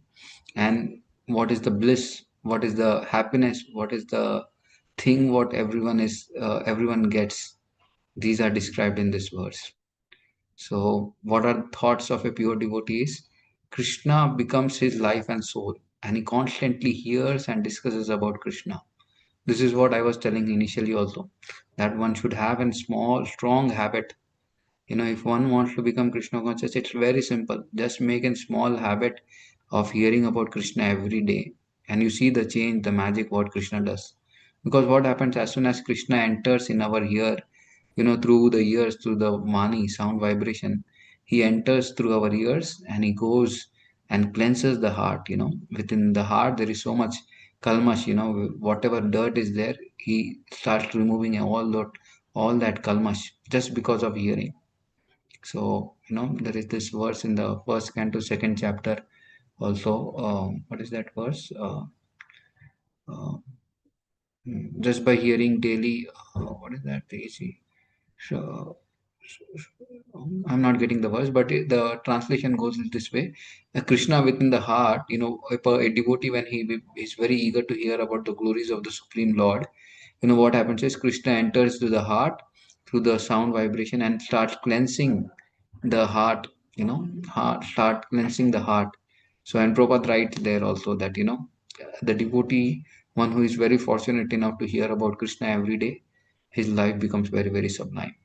[SPEAKER 2] and what is the bliss, what is the happiness, what is the thing what everyone gets. These are described in this verse. So what are thoughts of a pure devotee is, Krishna becomes his life and soul, and he constantly hears and discusses about Krishna. This is what I was telling initially also, that one should have a small strong habit. If one wants to become Krishna conscious, it's very simple. Just make a small habit of hearing about Krishna every day, and you see the change, the magic what Krishna does. Because what happens as soon as Krishna enters in our ear, through the ears, through the mani, sound vibration, he enters through our ears and he goes and cleanses the heart. Within the heart, there is so much kalmash, whatever dirt is there, he starts removing all that kalmash just because of hearing. So, there is this verse in the first canto, second chapter also. What is that verse? Uh, just by hearing daily, what is that? So, I'm not getting the verse, but the translation goes this way: Krishna within the heart, a devotee, when he is very eager to hear about the glories of the Supreme Lord, what happens is Krishna enters to the heart through the sound vibration and starts cleansing the heart, start cleansing the heart. So, and Prabhupada writes there also that, the devotee, one who is very fortunate enough to hear about Krishna every day, his life becomes very, very sublime.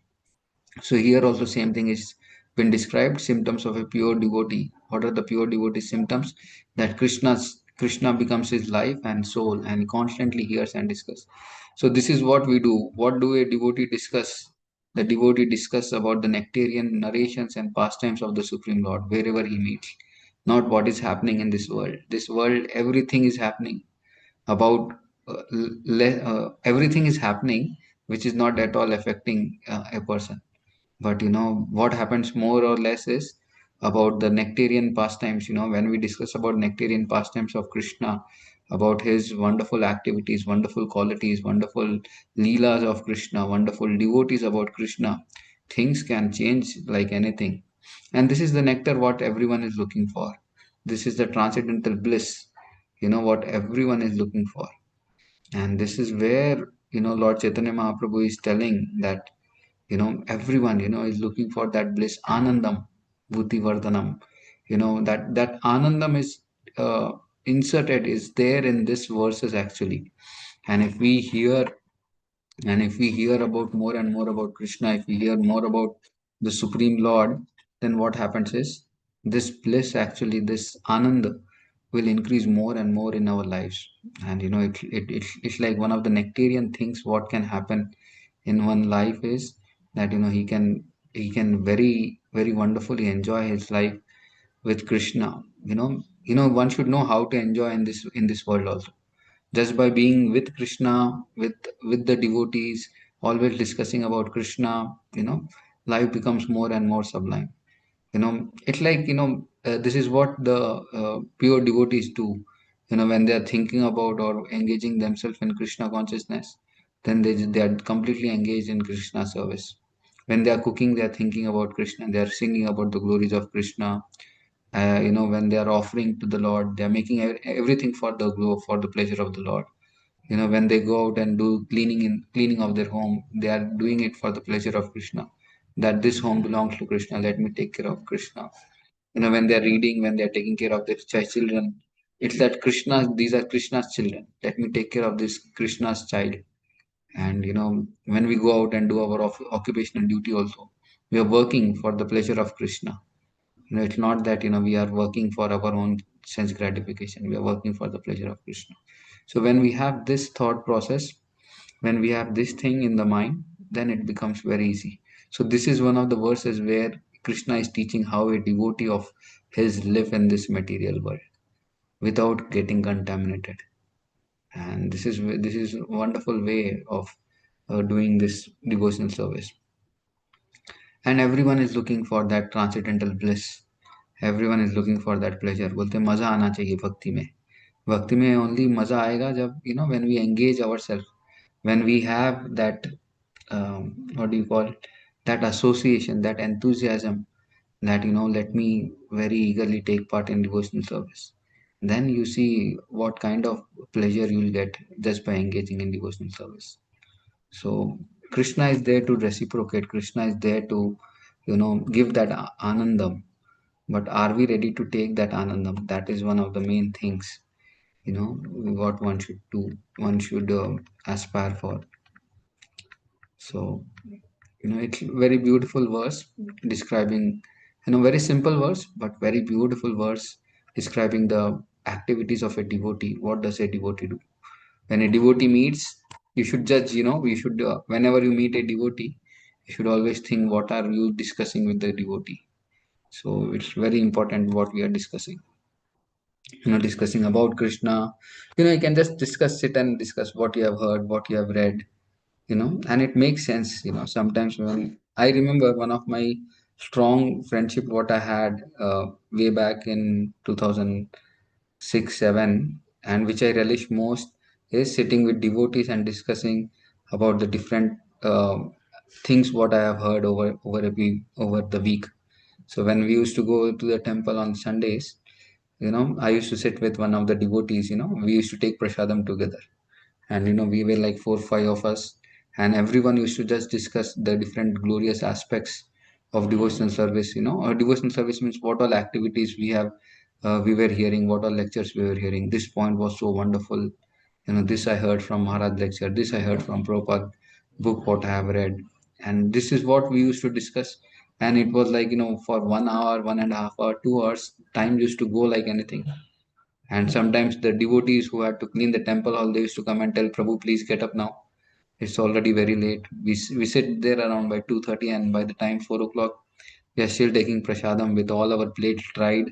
[SPEAKER 2] So here also same thing is been described, symptoms of a pure devotee. What are the pure devotee symptoms? That Krishna becomes his life and soul and he constantly hears and discuss. So this is what we do. What do a devotee discuss? The devotee discuss about the nectarian narrations and pastimes of the Supreme Lord wherever he meets. Not what is happening in this world. This world, everything is happening about everything is happening which is not at all affecting a person. But what happens more or less is about the nectarian pastimes, when we discuss about nectarian pastimes of Krishna, about his wonderful activities, wonderful qualities, wonderful leelas of Krishna, wonderful devotees about Krishna, things can change like anything. And this is the nectar what everyone is looking for. This is the transcendental bliss, what everyone is looking for. And this is where, Lord Chaitanya Mahaprabhu is telling that, everyone, is looking for that bliss, Anandam, Bhuti Vardhanam. That Anandam is inserted, is there in this verses actually. And if we hear about more and more about Krishna, if we hear more about the Supreme Lord, then what happens is this bliss, actually, this Anand will increase more and more in our lives. And it's like one of the nectarian things what can happen in one life is that he can very very wonderfully enjoy his life with Krishna. One should know how to enjoy in this world also, just by being with Krishna, with the devotees, always discussing about Krishna, life becomes more and more sublime. It's like, this is what the pure devotees do. When they are thinking about or engaging themselves in Krishna consciousness, then they are completely engaged in Krishna service. When they are cooking, they are thinking about Krishna, they are singing about the glories of Krishna. When they are offering to the Lord, they are making everything for the glow, for the pleasure of the Lord. When they go out and do cleaning of their home, they are doing it for the pleasure of Krishna, that this home belongs to Krishna, let me take care of Krishna. When they are reading, when they are taking care of their children, it's that Krishna, these are Krishna's children, let me take care of this Krishna's child. And when we go out and do our occupational duty also, we are working for the pleasure of Krishna. It's not that we are working for our own sense gratification, we are working for the pleasure of Krishna. So when we have this thought process, when we have this thing in the mind, then it becomes very easy. So this is one of the verses where Krishna is teaching how a devotee of his live in this material world without getting contaminated. And this is a wonderful way of doing this devotional service. And everyone is looking for that transcendental bliss, everyone is looking for that pleasure. बोलते हैं, मजा आना चाहिए भक्ति में. भक्ति में only मजा आएगा जब when we engage ourselves, when we have that what do you call it, that association, that enthusiasm, that let me very eagerly take part in devotional service. Then you see what kind of pleasure you'll get just by engaging in devotional service. So Krishna is there to reciprocate, Krishna is there to give that anandam. But are we ready to take that anandam? That is one of the main things, what one should do, one should aspire for. So it's very beautiful verse describing, very simple verse but very beautiful verse describing the activities of a devotee. What does a devotee do? When a devotee meets, you should judge, you should whenever you meet a devotee, you should always think what are you discussing with the devotee. So it's very important what we are discussing, discussing about Krishna. You can just discuss, sit and discuss what you have heard, what you have read, and it makes sense. Sometimes when I remember one of my strong friendship what I had way back in 2006 7, and which I relish most, is sitting with devotees and discussing about the different things what I have heard over the week. So when we used to go to the temple on Sundays, I used to sit with one of the devotees. We used to take prasadam together, and we were like 4 5 of us, and everyone used to just discuss the different glorious aspects of devotional service. Or devotional service means what all activities we were hearing, what all lectures we were hearing. This point was so wonderful, this I heard from Maharaj lecture, this I heard from Prabhupada book what I have read. And this is what we used to discuss. And it was like, for 1 hour, 1.5 hour, 2 hours, time used to go like anything. And sometimes the devotees who had to clean the temple hall, they used to come and tell Prabhu, please get up now. It's already very late. We sit there around by 2:30, and by the time 4 o'clock, we are still taking prasadam with all our plates dried,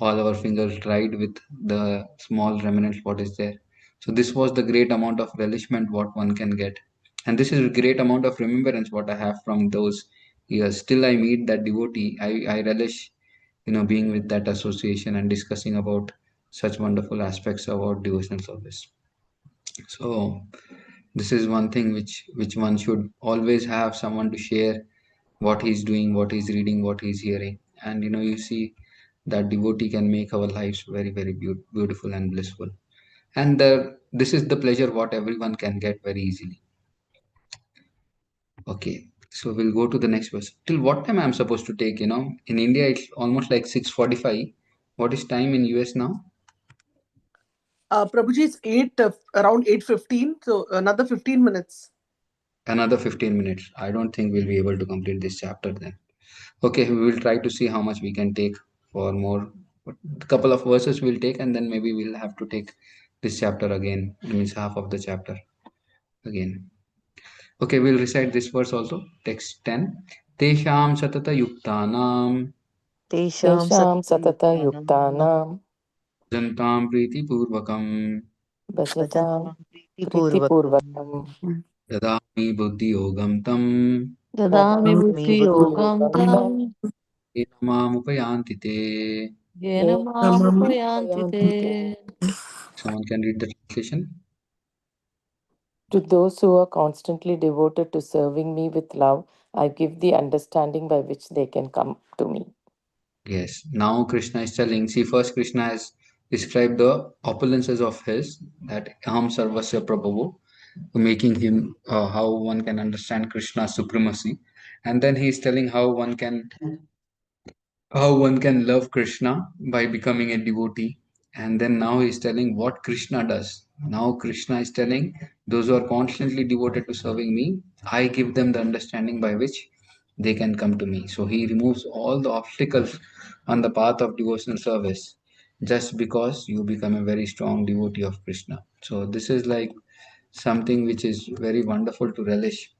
[SPEAKER 2] all our fingers dried with the small remnants what is there. So this was the great amount of relishment what one can get. And this is a great amount of remembrance what I have from those years. Still I meet that devotee. I relish being with that association and discussing about such wonderful aspects about devotional service. So this is one thing which one should always have someone to share what he's doing, what he's reading, what he's hearing. And you see that devotee can make our lives very, very beautiful and blissful. And this is the pleasure what everyone can get very easily. Okay, so we'll go to the next verse. Till what time I'm supposed to take? In India it's almost like 6:45. What is time in US now?
[SPEAKER 4] Prabhuji, it's around 8:15, so another 15 minutes.
[SPEAKER 2] Another 15 minutes. I don't think we'll be able to complete this chapter then. Okay, we will try to see how much we can take for more. A couple of verses we'll take, and then maybe we'll have to take this chapter again. It means half of the chapter again. Okay, we'll recite this verse also. Text 10. Tesham satata yuktanam
[SPEAKER 7] Tesham
[SPEAKER 5] Tesham satata
[SPEAKER 7] satayuktanam
[SPEAKER 5] yuktanam
[SPEAKER 2] jantam priti purvakam
[SPEAKER 5] bhajatam priti
[SPEAKER 7] priti-purvakam
[SPEAKER 5] purvakam
[SPEAKER 2] dadami buddhi yogam tam
[SPEAKER 8] Dadami
[SPEAKER 7] dadami
[SPEAKER 8] buddhi yogam
[SPEAKER 5] buddhiyogam
[SPEAKER 8] tam
[SPEAKER 2] enamamupayanti te.
[SPEAKER 8] yena mam upayanti te.
[SPEAKER 2] Someone can read the translation.
[SPEAKER 5] To those who are constantly devoted to serving me with love, I give the understanding by which they can come to me.
[SPEAKER 2] Yes, now Krishna is telling. See, first Krishna has described the opulences of his, that Aham Sarvasya Prabhu, making him how one can understand Krishna's supremacy, and then he is telling how one can love Krishna by becoming a devotee. And then now he is telling what Krishna does. Now Krishna is telling those who are constantly devoted to serving me, I give them the understanding by which they can come to me. So he removes all the obstacles on the path of devotional service just because you become a very strong devotee of Krishna. So this is like something which is very wonderful to relish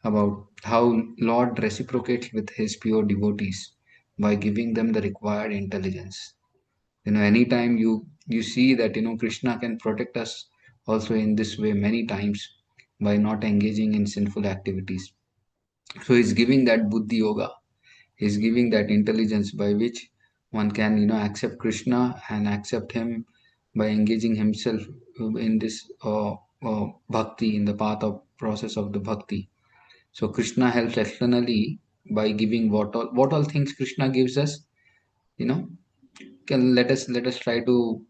[SPEAKER 2] about how Lord reciprocates with his pure devotees by giving them the required intelligence. Anytime you see that Krishna can protect us also in this way many times by not engaging in sinful activities. So he's giving that buddhi yoga. He's giving that intelligence by which one can accept Krishna and accept him by engaging himself in this bhakti, in the path of process of the bhakti. So Krishna helps externally by giving what all things Krishna gives us. You know, can let us try to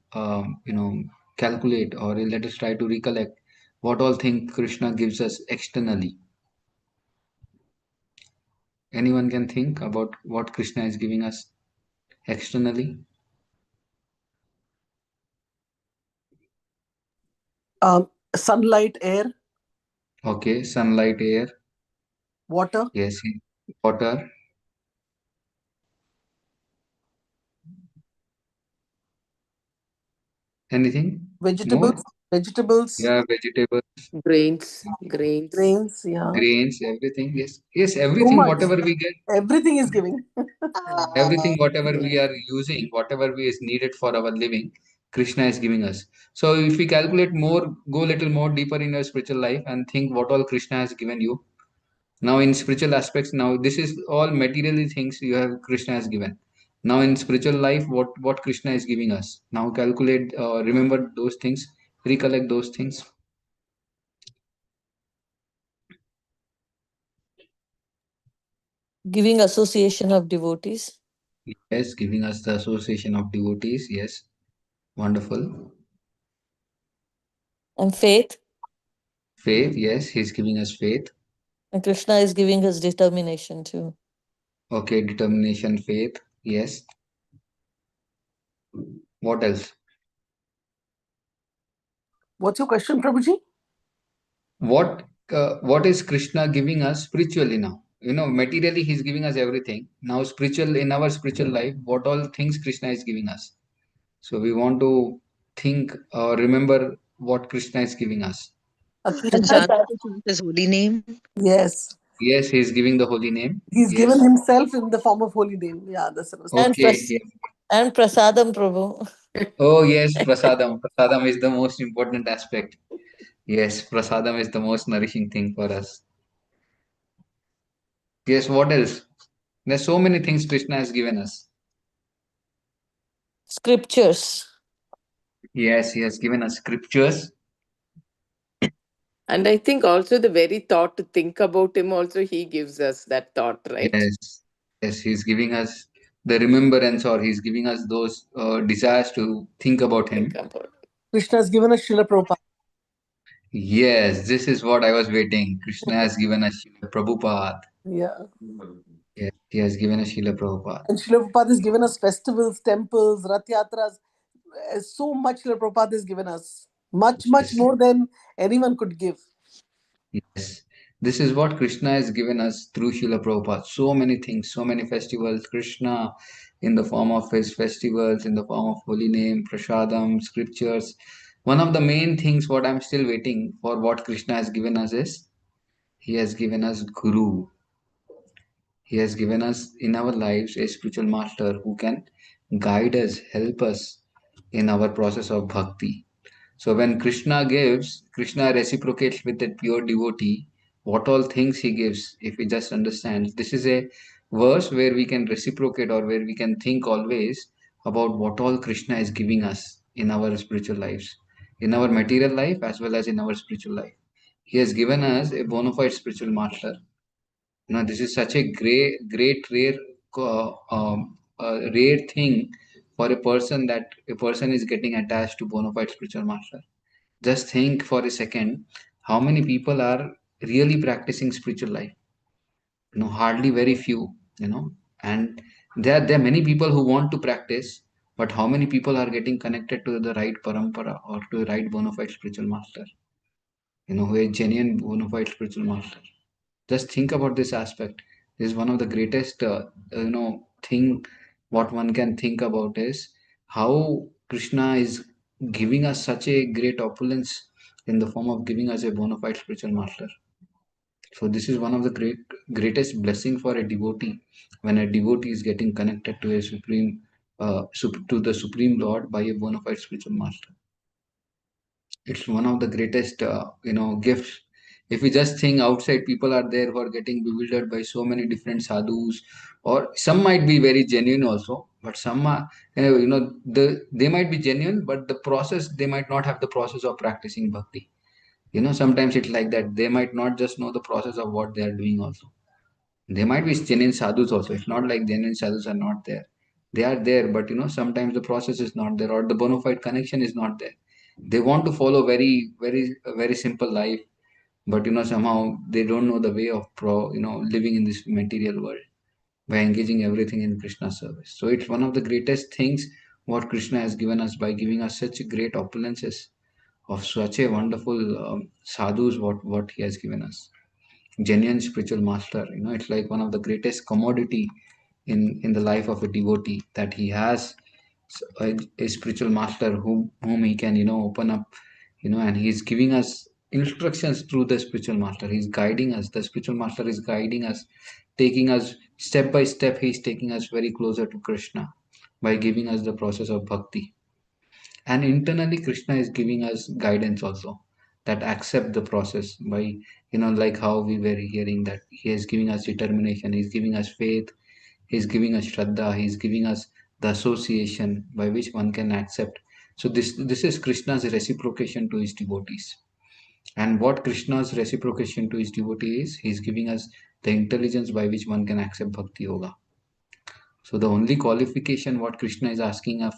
[SPEAKER 2] calculate, or let us try to recollect what all things Krishna gives us externally. Anyone can think about what Krishna is giving us externally?
[SPEAKER 4] Sunlight, air,
[SPEAKER 2] Okay, sunlight, air,
[SPEAKER 4] water,
[SPEAKER 2] yes, water, anything more?
[SPEAKER 4] vegetables, vegetables,
[SPEAKER 2] Yeah, vegetables,
[SPEAKER 5] Grains.
[SPEAKER 4] grains. Yeah,
[SPEAKER 2] grains, everything. Yes, yes,
[SPEAKER 4] so
[SPEAKER 2] everything,
[SPEAKER 4] much.
[SPEAKER 2] whatever we get.
[SPEAKER 4] Everything is giving.
[SPEAKER 2] Everything whatever we are using, whatever we is needed for our living, Krishna is giving us. So if we calculate more, go a little more deeper in your spiritual life and think what all Krishna has given you. Now in spiritual aspects, now this is all materially things you have Krishna has given. Now in spiritual life, what Krishna is giving us, now calculate, remember those things, recollect those things.
[SPEAKER 8] Giving association of devotees
[SPEAKER 2] Yes, giving us the association of devotees. Yes, wonderful.
[SPEAKER 8] and faith.
[SPEAKER 2] Faith. Yes, he's giving us faith.
[SPEAKER 8] And Krishna is giving us determination too.
[SPEAKER 2] Okay, determination, faith. Yes. What else?
[SPEAKER 4] What's your question, Prabhuji?
[SPEAKER 2] What is Krishna giving us spiritually now? Materially he's giving us everything. Now spiritual, in our spiritual life, what all things Krishna is giving us? So we want to think or remember what Krishna is giving us.
[SPEAKER 7] To
[SPEAKER 4] Krishna,
[SPEAKER 7] chant his holy name.
[SPEAKER 4] yes,
[SPEAKER 2] Yes, he's giving the holy name.
[SPEAKER 4] he's given
[SPEAKER 2] Yes.
[SPEAKER 4] himself in the form of holy name. Yeah, that's what I was thinking.
[SPEAKER 8] And
[SPEAKER 2] Okay. Yes.
[SPEAKER 8] and prasadam, Prabhu.
[SPEAKER 2] Oh yes, prasadam. Prasadam is the most important aspect. Yes, prasadam is the most nourishing thing for us. Yes, what else? There's so many things Krishna has given us.
[SPEAKER 8] scriptures.
[SPEAKER 2] Yes, he has given us scriptures.
[SPEAKER 5] And I think also the very thought to think about him, also he gives us that thought, right?
[SPEAKER 2] Yes, yes, he's giving us the remembrance, or he's giving us those desires to think about
[SPEAKER 5] Think
[SPEAKER 2] him.
[SPEAKER 5] about.
[SPEAKER 4] Krishna has given us Srila Prabhupada.
[SPEAKER 2] Yes, this is what I was waiting. Krishna has given us Srila Prabhupada.
[SPEAKER 4] Yeah.
[SPEAKER 2] Yes, he has given us Srila Prabhupada.
[SPEAKER 4] And Srila Prabhupada has given us festivals, temples, Rath Yatras. So much Srila Prabhupada has given us. Much, much
[SPEAKER 2] Yes,
[SPEAKER 4] more than anyone could give.
[SPEAKER 2] yes. This is what Krishna has given us through Srila Prabhupada. So many things, so many festivals. Krishna, in the form of his festivals, in the form of holy name, prasadam, scriptures. One of the main things what I'm still waiting for, what Krishna has given us, is he has given us Guru. He has given us in our lives a spiritual master who can guide us, help us in our process of bhakti. So when Krishna gives, Krishna reciprocates with that pure devotee what all things he gives. If we just understand, this is a verse where we can reciprocate, or where we can think always about what all Krishna is giving us in our spiritual lives, in our material life as well as in our spiritual life. He has given us a bona fide spiritual master. This is such a great, rare thing for a person, that a person is getting attached to bona fide spiritual master. Just think for a second, how many people are really practicing spiritual life? Hardly very few. And there are many people who want to practice, but how many people are getting connected to the right parampara, or to the right bona fide spiritual master? Who is genuine bona fide spiritual master. Just think about this aspect. This is one of the greatest thing what one can think about, is how Krishna is giving us such a great opulence in the form of giving us a bona fide spiritual master. So this is one of the greatest blessing for a devotee, when a devotee is getting connected to a supreme to the supreme Lord by a bona fide spiritual master. It's one of the greatest gifts. If we just think outside, people are there who are getting bewildered by so many different sadhus, or some might be very genuine also, but some are, they might be genuine, but the process, they might not have the process of practicing bhakti. Sometimes it's like that. They might not just know the process of what they are doing also. They might be genuine sadhus also. It's not like genuine sadhus are not there. They are there, but sometimes the process is not there, or the bona fide connection is not there. They want to follow very simple life, but somehow they don't know the way of living in this material world by engaging everything in Krishna's service. So it's one of the greatest things what Krishna has given us, by giving us such great opulences of such a wonderful sadhus, what he has given us. Genuine spiritual master, it's like one of the greatest commodity in the life of a devotee, that he has a spiritual master whom he can open up, and he's giving us instructions through the spiritual master. He's guiding us. The spiritual master is guiding us, taking us step by step. He's taking us very closer to Krishna by giving us the process of bhakti. And internally, Krishna is giving us guidance also, that accept the process by, like how we were hearing, that he is giving us determination, he's giving us faith, he's giving us shraddha, he's giving us the association by which one can accept. So this is Krishna's reciprocation to his devotees. And what Krishna's reciprocation to his devotee is, he's giving us the intelligence by which one can accept bhakti yoga. So the only qualification what Krishna is asking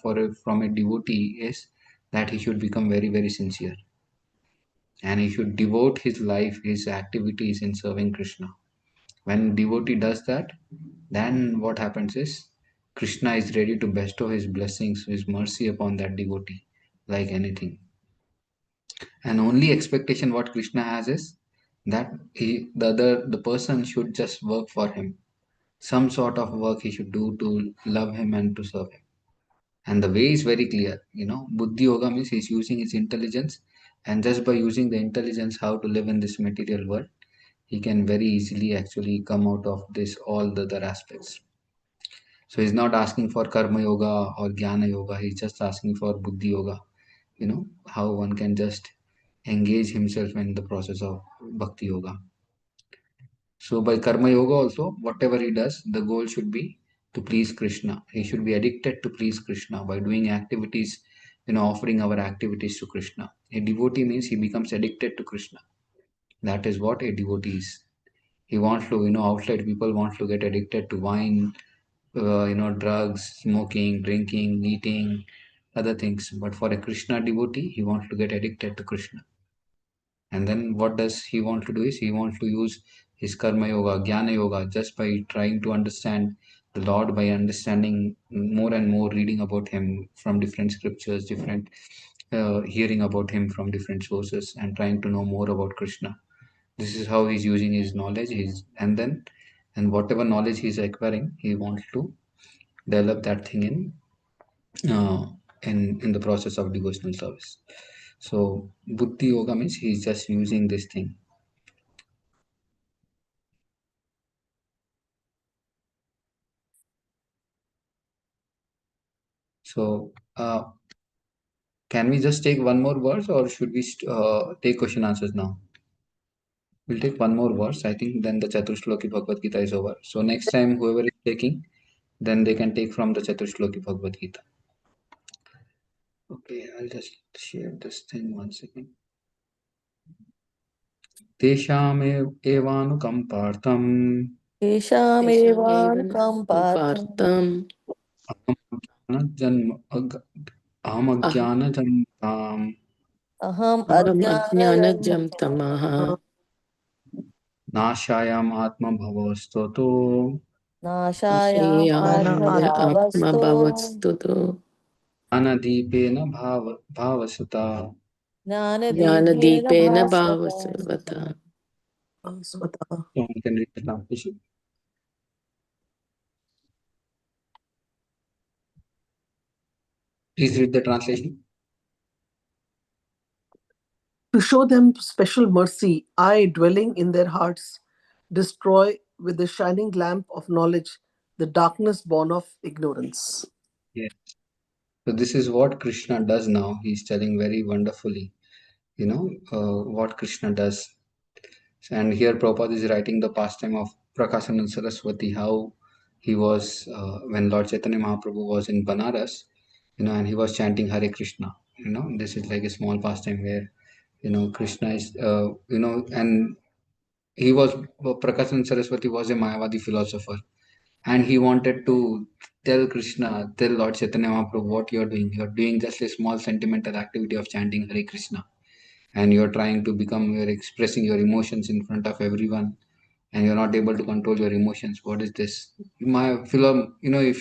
[SPEAKER 2] from a devotee is that he should become very sincere, and he should devote his life, his activities in serving Krishna. When devotee does that, then what happens is Krishna is ready to bestow his blessings, his mercy upon that devotee, like anything. And only expectation what Krishna has is that the person should just work for him. Some sort of work he should do to love him and to serve him. And the way is very clear. Buddhi yoga means he's using his intelligence, and just by using the intelligence how to live in this material world, he can very easily actually come out of this all the other aspects. So he's not asking for karma yoga or jnana yoga, he's just asking for buddhi yoga. How one can just engage himself in the process of bhakti yoga. So by karma yoga also, whatever he does, the goal should be to please Krishna. He should be addicted to please Krishna by doing activities, offering our activities to Krishna. A devotee means he becomes addicted to Krishna. That is what a devotee is. He wants to, outside people want to get addicted to wine, drugs, smoking, drinking, eating, other things. But for a Krishna devotee, he wants to get addicted to Krishna. And then what does he want to do is he wants to use his karma yoga, jnana yoga, just by trying to understand the Lord, by understanding more and more, reading about him from different scriptures, different hearing about him from different sources, and trying to know more about Krishna. This is how he's using his knowledge. And whatever knowledge he's acquiring, he wants to develop that thing uh, in the process of devotional service. So buddhi yoga means he's just using this thing. So can we just take one more verse, or should we take question answers now? We'll take one more verse. I think then the Chaturshloki Bhagavad Gita is over. So next time, whoever is taking, then they can take from the Chaturshloki Bhagavad Gita. Okay, I'll just share this thing one second. तेषामेवानुकम्पार्थम्
[SPEAKER 8] तेषामेवानुकम्पार्थम्
[SPEAKER 2] अहमज्ञानजन्मताम्
[SPEAKER 8] अहम्
[SPEAKER 3] अहम्
[SPEAKER 8] अज्ञानजन्म
[SPEAKER 3] अज्ञानजं तमः
[SPEAKER 2] नाशायाम् आत्मभवस्ततो
[SPEAKER 8] नाशायाम्
[SPEAKER 3] आशयाय
[SPEAKER 8] आत्मभावस्तु
[SPEAKER 3] आत्मभवत्स्तुतो
[SPEAKER 2] ज्ञानदीपेन भावसुता.
[SPEAKER 8] ज्ञानदीपेन
[SPEAKER 3] ज्ञानदीपेन
[SPEAKER 8] भास्वता
[SPEAKER 3] भावसर्वथा
[SPEAKER 4] Swata.
[SPEAKER 2] So we can read the translation. Please read the translation.
[SPEAKER 4] To show them special mercy, I, dwelling in their hearts, destroy with the shining lamp of knowledge the darkness born of ignorance.
[SPEAKER 2] Yes. So this is what Krishna does now. He's telling very wonderfully, what Krishna does. And here Prabhupada is writing the pastime of Prakasanand Saraswati, how he was, when Lord Chaitanya Mahaprabhu was in Banaras, and he was chanting Hare Krishna. This is like a small pastime where, Krishna is, and he was, Prakasanand Saraswati was a Mayavadi philosopher. And he wanted to tell Lord Chaitanya Mahaprabhu what you're doing. You're doing just a small sentimental activity of chanting Hare Krishna. And you're trying to you're expressing your emotions in front of everyone, and you're not able to control your emotions. What is this? If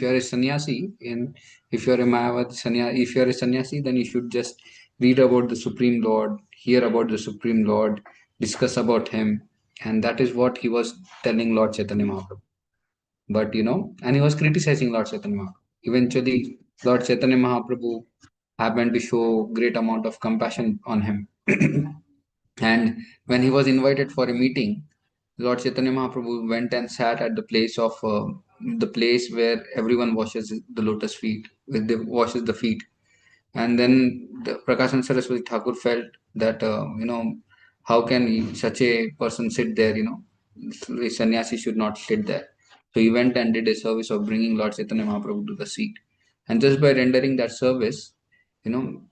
[SPEAKER 2] you're a sannyasi, and if you're a Mayavad sannyasi, if you're a sannyasi, then you should just read about the Supreme Lord, hear about the Supreme Lord, discuss about him. And that is what he was telling Lord Chaitanya Mahaprabhu. But and he was criticizing Lord Chaitanya Mahaprabhu. Eventually, Lord Chaitanya Mahaprabhu happened to show great amount of compassion on him. And when he was invited for a meeting, Lord Chaitanya Mahaprabhu went and sat at the place where everyone washes the lotus feet, washes the feet. And then the Prakashan Saraswati Thakur felt that, how can such a person sit there, a sannyasi should not sit there. So he went and did a service of bringing Lord Chaitanya Mahaprabhu to the seat. And just by rendering that service,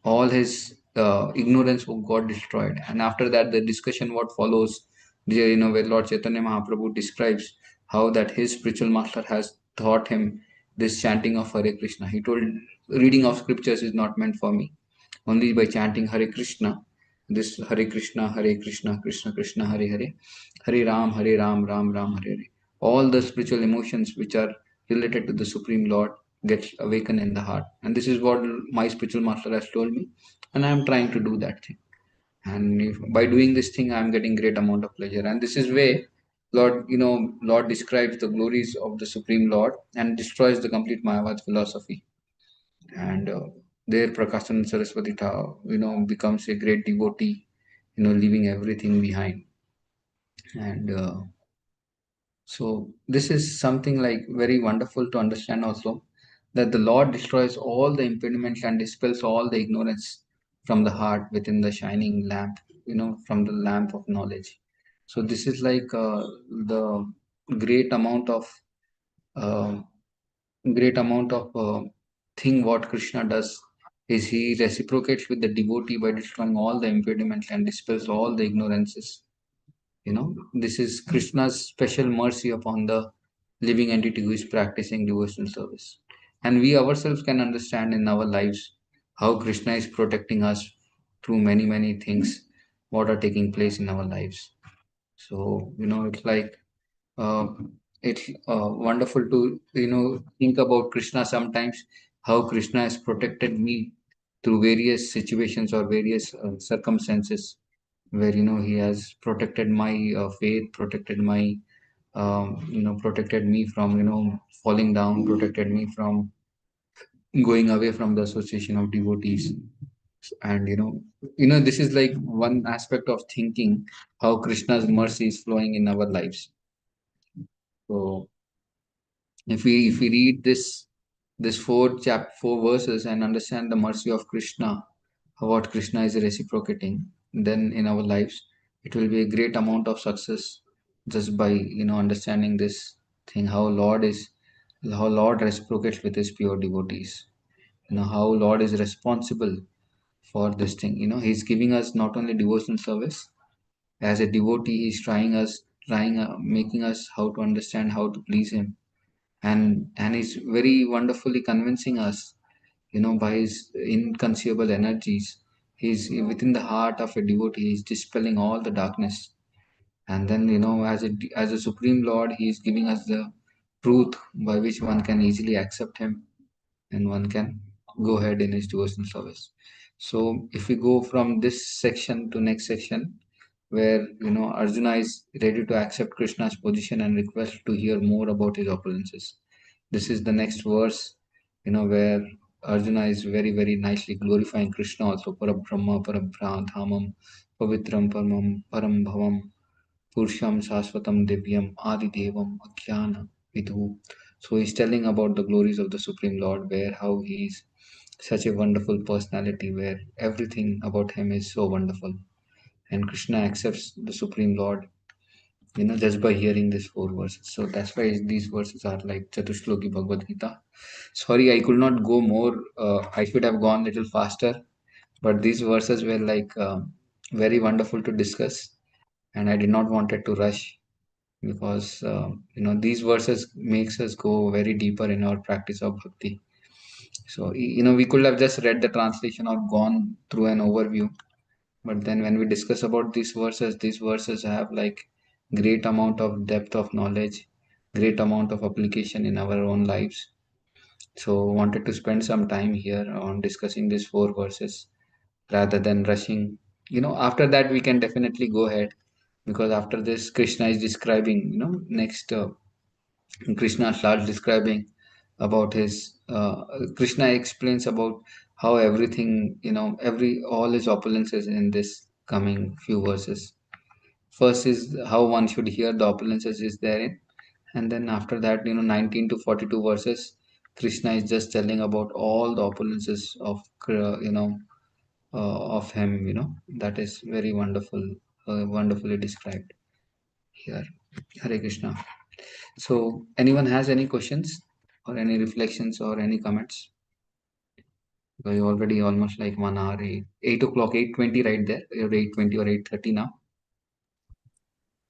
[SPEAKER 2] all his ignorance got destroyed. And after that, the discussion what follows, where Lord Chaitanya Mahaprabhu describes how that his spiritual master has taught him this chanting of Hare Krishna. He told, reading of scriptures is not meant for me. Only by chanting Hare Krishna, this Hare Krishna, Hare Krishna, Krishna Krishna, Hare Hare, Hare Ram, Ram Ram, Hare Hare. All the spiritual emotions which are related to the Supreme Lord get awakened in the heart. And this is what my spiritual master has told me. And I am trying to do that thing. And by doing this thing, I am getting great amount of pleasure. And this is where Lord describes the glories of the Supreme Lord and destroys the complete Mayavad philosophy. And there Prakashan Saraswati becomes a great devotee, leaving everything behind. And so this is something like very wonderful to understand also, that the Lord destroys all the impediments and dispels all the ignorance from the heart within the shining lamp, from the lamp of knowledge. So this is like the great amount of uh, great amount of thing what Krishna does is he reciprocates with the devotee by destroying all the impediments and dispels all the ignorances. This is Krishna's special mercy upon the living entity who is practicing devotional service. And we ourselves can understand in our lives how Krishna is protecting us through many, many things what are taking place in our lives. So, it's like uh, it's wonderful to think about Krishna sometimes, how Krishna has protected me through various situations or various circumstances where he has protected my faith, protected my protected me from falling down, protected me from going away from the association of devotees. And this is like one aspect of thinking how Krishna's mercy is flowing in our lives. So if we read this four verses and understand the mercy of Krishna, what Krishna is reciprocating, then in our lives it will be a great amount of success just by understanding this thing, how Lord reciprocates with his pure devotees. How Lord is responsible for this thing. He's giving us not only devotional service. As a devotee, he's trying making us how to understand how to please him, and he's very wonderfully convincing us by his inconceivable energies. He's within the heart of a devotee, he's dispelling all the darkness. And then as a supreme Lord, he's giving us the truth by which one can easily accept him, and one can go ahead in his devotional service. So if we go from this section to next section, where Arjuna is ready to accept Krishna's position and request to hear more about his opulences. This is the next verse, where Arjuna is very, very nicely glorifying Krishna also. Parabrahma, Parabradhamam, Pavitram, Param Bhavam, Purusham, Saswatam, Divyam, Adi Devam, Akhyana, Vidhu. So he's telling about the glories of the Supreme Lord, where how he is such a wonderful personality, where everything about him is so wonderful. And Krishna accepts the Supreme Lord, just by hearing these four verses. So that's why these verses are like Chatushloki Bhagavad Gita. Sorry, I could not go more. I should have gone little faster, but these verses were like very wonderful to discuss, and I did not wanted to rush because these verses makes us go very deeper in our practice of bhakti. So we could have just read the translation or gone through an overview, but then when we discuss about these verses have like great amount of depth of knowledge, great amount of application in our own lives. So wanted to spend some time here on discussing these four verses rather than rushing. After that we can definitely go ahead, because after this Krishna is describing, next Krishna starts describing about his Krishna explains about how everything, all his opulences in this coming few verses. First is how one should hear the opulences is therein, and then after that, 19 to 42 verses, Krishna is just telling about all the opulences of of him. That is very wonderful, wonderfully described here. Hare Krishna. So, anyone has any questions or any reflections or any comments? Because you're already almost like 1 hour, 8 o'clock, 8:20 right there. You're 8:20 or 8:30 now.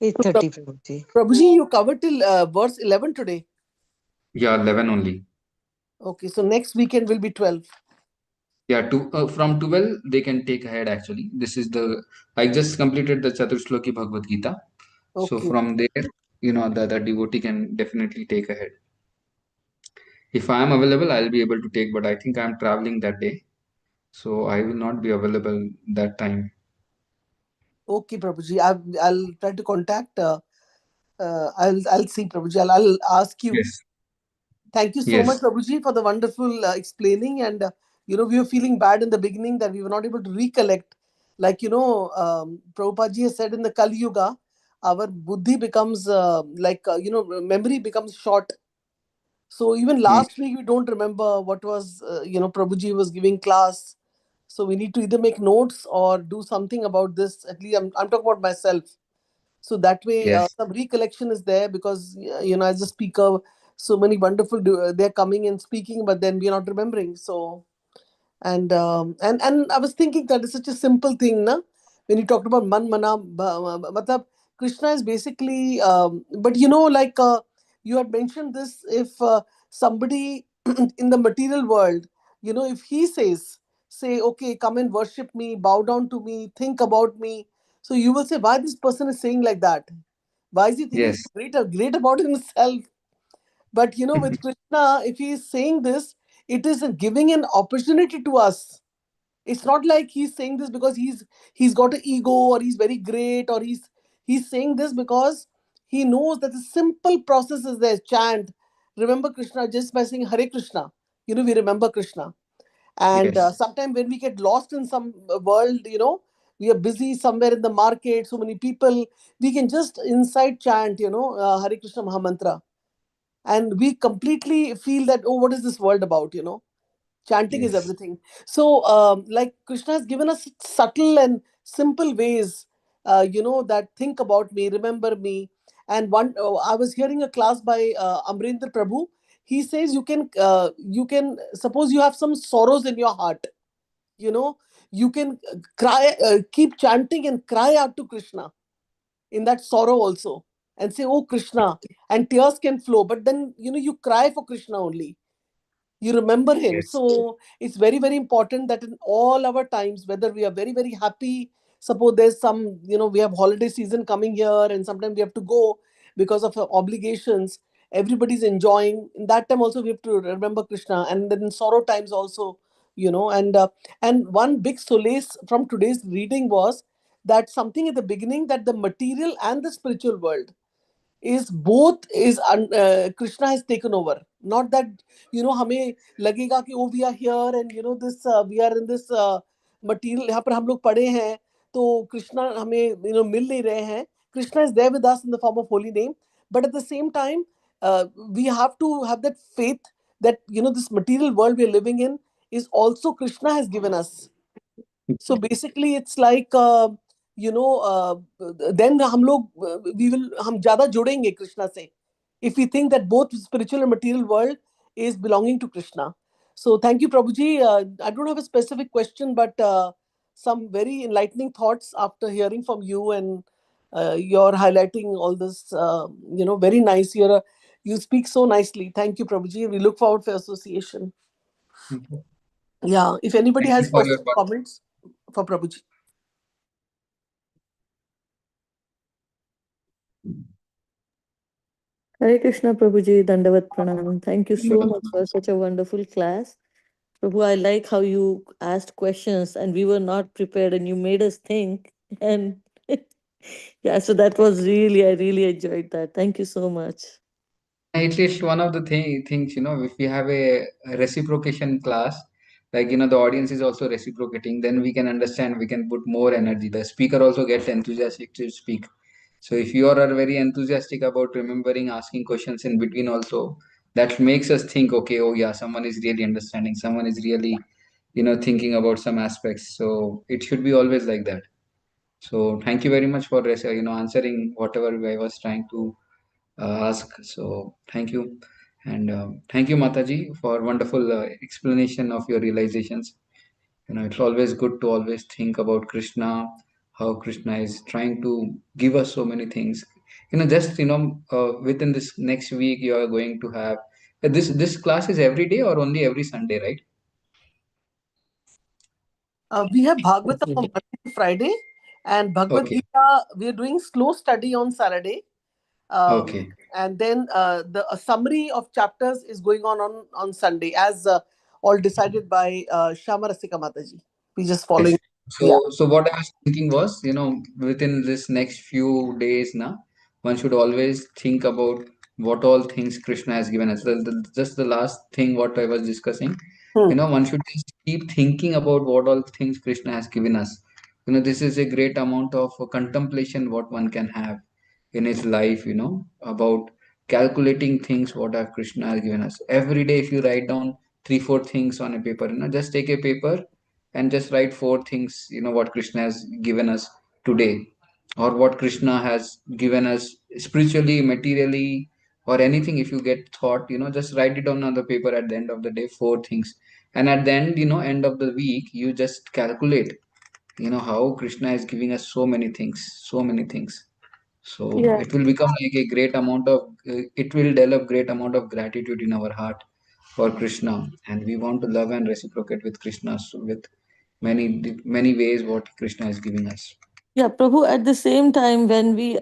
[SPEAKER 7] 8:30, Prabhuji.
[SPEAKER 4] Prabhuji, you covered till verse 11 today.
[SPEAKER 2] Yeah, 11 only.
[SPEAKER 4] Okay, so next weekend will be 12.
[SPEAKER 2] Yeah, from 12 they can take ahead actually. This is I just completed the Chatushloki Bhagavad Gita. So
[SPEAKER 4] Okay.
[SPEAKER 2] from there, the devotee can definitely take ahead. If I am available, I'll be able to take, but I think I'm traveling that day. So I will not be available that time.
[SPEAKER 4] Okay, Prabhuji. I'll try to contact. I'll see, Prabhuji. I'll ask you.
[SPEAKER 2] Yes.
[SPEAKER 4] Thank you so
[SPEAKER 2] Yes.
[SPEAKER 4] much, Prabhuji, for the wonderful explaining. And we were feeling bad in the beginning that we were not able to recollect. Like Prabhupada ji has said, in the Kali Yuga, our buddhi becomes memory becomes short. So even last week we don't remember what was Prabhuji was giving class. So we need to either make notes or do something about this. At least I'm talking about myself. So that way
[SPEAKER 2] Yes.
[SPEAKER 4] some recollection is there, because as a speaker so many wonderful, they're coming and speaking, but then we're not remembering. So, and I was thinking that it's such a simple thing, na? When you talked about man mana, matlab, Krishna is basically, but like you had mentioned this, if somebody in the material world, if he says, say, okay, come and worship me, bow down to me, think about me. So you will say, why this person is saying like that? Why is he thinking
[SPEAKER 2] Yes.
[SPEAKER 4] so great about himself? But with Krishna, if he is saying this, it is giving an opportunity to us. It's not like he's saying this because he's got an ego, or he's very great, or he's saying this because he knows that the simple process is there. Chant, remember Krishna just by saying Hare Krishna. We remember Krishna. And
[SPEAKER 2] Yes.
[SPEAKER 4] sometimes when we get lost in some world, we are busy somewhere in the market, so many people, we can just inside chant, Hare Krishna Mahamantra, and we completely feel that, oh, what is this world about? Chanting is
[SPEAKER 2] Yes.
[SPEAKER 4] everything. So like Krishna has given us subtle and simple ways, that think about me, remember me. And one I was hearing a class by Amrinder Prabhu. He says you can suppose you have some sorrows in your heart, you know you can cry, keep chanting and cry out to Krishna in that sorrow also, and say, oh Krishna, and tears can flow, but then you cry for Krishna only, you remember him.
[SPEAKER 2] Yes.
[SPEAKER 4] So it's very, very important that in all our times, whether we are very, very happy, suppose there's some, we have holiday season coming here, and sometimes we have to go because of obligations, everybody's enjoying, in that time also we have to remember Krishna. And then in sorrow times also, and one big solace from today's reading was that something at the beginning, that the material and the spiritual world is both is Krishna has taken over. Not that हमें लगेगा कि oh, we are here, and this we are in this material, यहाँ पर हम लोग पड़े हैं, तो Krishna हमें मिल नहीं रहे हैं. Krishna is there with us in the form of holy name, but at the same time we have to have that faith that this material world we are living in is also Krishna has given us. So basically it's like then हम ज़्यादा जुड़ेंगे कृष्णा से if we think that both spiritual and material world is belonging to Krishna. So thank you, Prabhuji. I don't have a specific question, but some very enlightening thoughts after hearing from you, and you're highlighting all this, very nice. You speak so nicely. Thank you, Prabhuji. We look forward for association.
[SPEAKER 2] Thank you.
[SPEAKER 4] Yeah, if anybody
[SPEAKER 2] Thank you
[SPEAKER 4] has
[SPEAKER 2] for your
[SPEAKER 4] questions, comments for Prabhuji.
[SPEAKER 8] Hare Krishna Prabhuji, Dandavat Pranam. Thank you so much for such a wonderful class. Prabhu, I like how you asked questions and we were not prepared and you made us think. And yeah, so that was really, I really enjoyed that. Thank you so much.
[SPEAKER 2] It's one of the things, if we have a reciprocation class, like, the audience is also reciprocating, then we can understand, we can put more energy. The speaker also gets enthusiastic to speak. So if you are very enthusiastic about remembering, asking questions in between also, that makes us think, okay, oh yeah, someone is really understanding, someone is really, thinking about some aspects. So it should be always like that. So thank you very much for, answering whatever I was trying to ask. So thank you, and thank you, Mataji, for wonderful explanation of your realizations. It's always good to always think about Krishna, how Krishna is trying to give us so many things. Just within this next week, you are going to have this class is every day or only every Sunday, right?
[SPEAKER 4] We have Bhagavatam from Monday to Friday, and Bhagavad
[SPEAKER 2] Okay.
[SPEAKER 4] Gita, we are doing slow study on Saturday.
[SPEAKER 2] Okay.
[SPEAKER 4] And then a summary of chapters is going on Sunday, as all decided by Shama Rasika Mataji. We just
[SPEAKER 2] Yes.
[SPEAKER 4] following.
[SPEAKER 2] So,
[SPEAKER 4] Yeah.
[SPEAKER 2] so what I was thinking was, within this next few days, one should always think about what all things Krishna has given us. Just the last thing what I was discussing,
[SPEAKER 4] Hmm.
[SPEAKER 2] one should just keep thinking about what all things Krishna has given us. This is a great amount of contemplation what one can have in his life, about calculating things what have Krishna has given us. Every day, if you write down three, four things on a paper, just take a paper and just write four things, what Krishna has given us today, or what Krishna has given us spiritually, materially, or anything. If you get thought, just write it down on the paper at the end of the day, 4 things. And at the end, end of the week, you just calculate, how Krishna is giving us so many things, so many things. So
[SPEAKER 8] Yeah.
[SPEAKER 2] it will become like a great amount of, it will develop great amount of gratitude in our heart for Krishna. And we want to love and reciprocate with Krishna, so with many ways what Krishna is giving us.
[SPEAKER 8] Yeah, Prabhu, at the same time, when we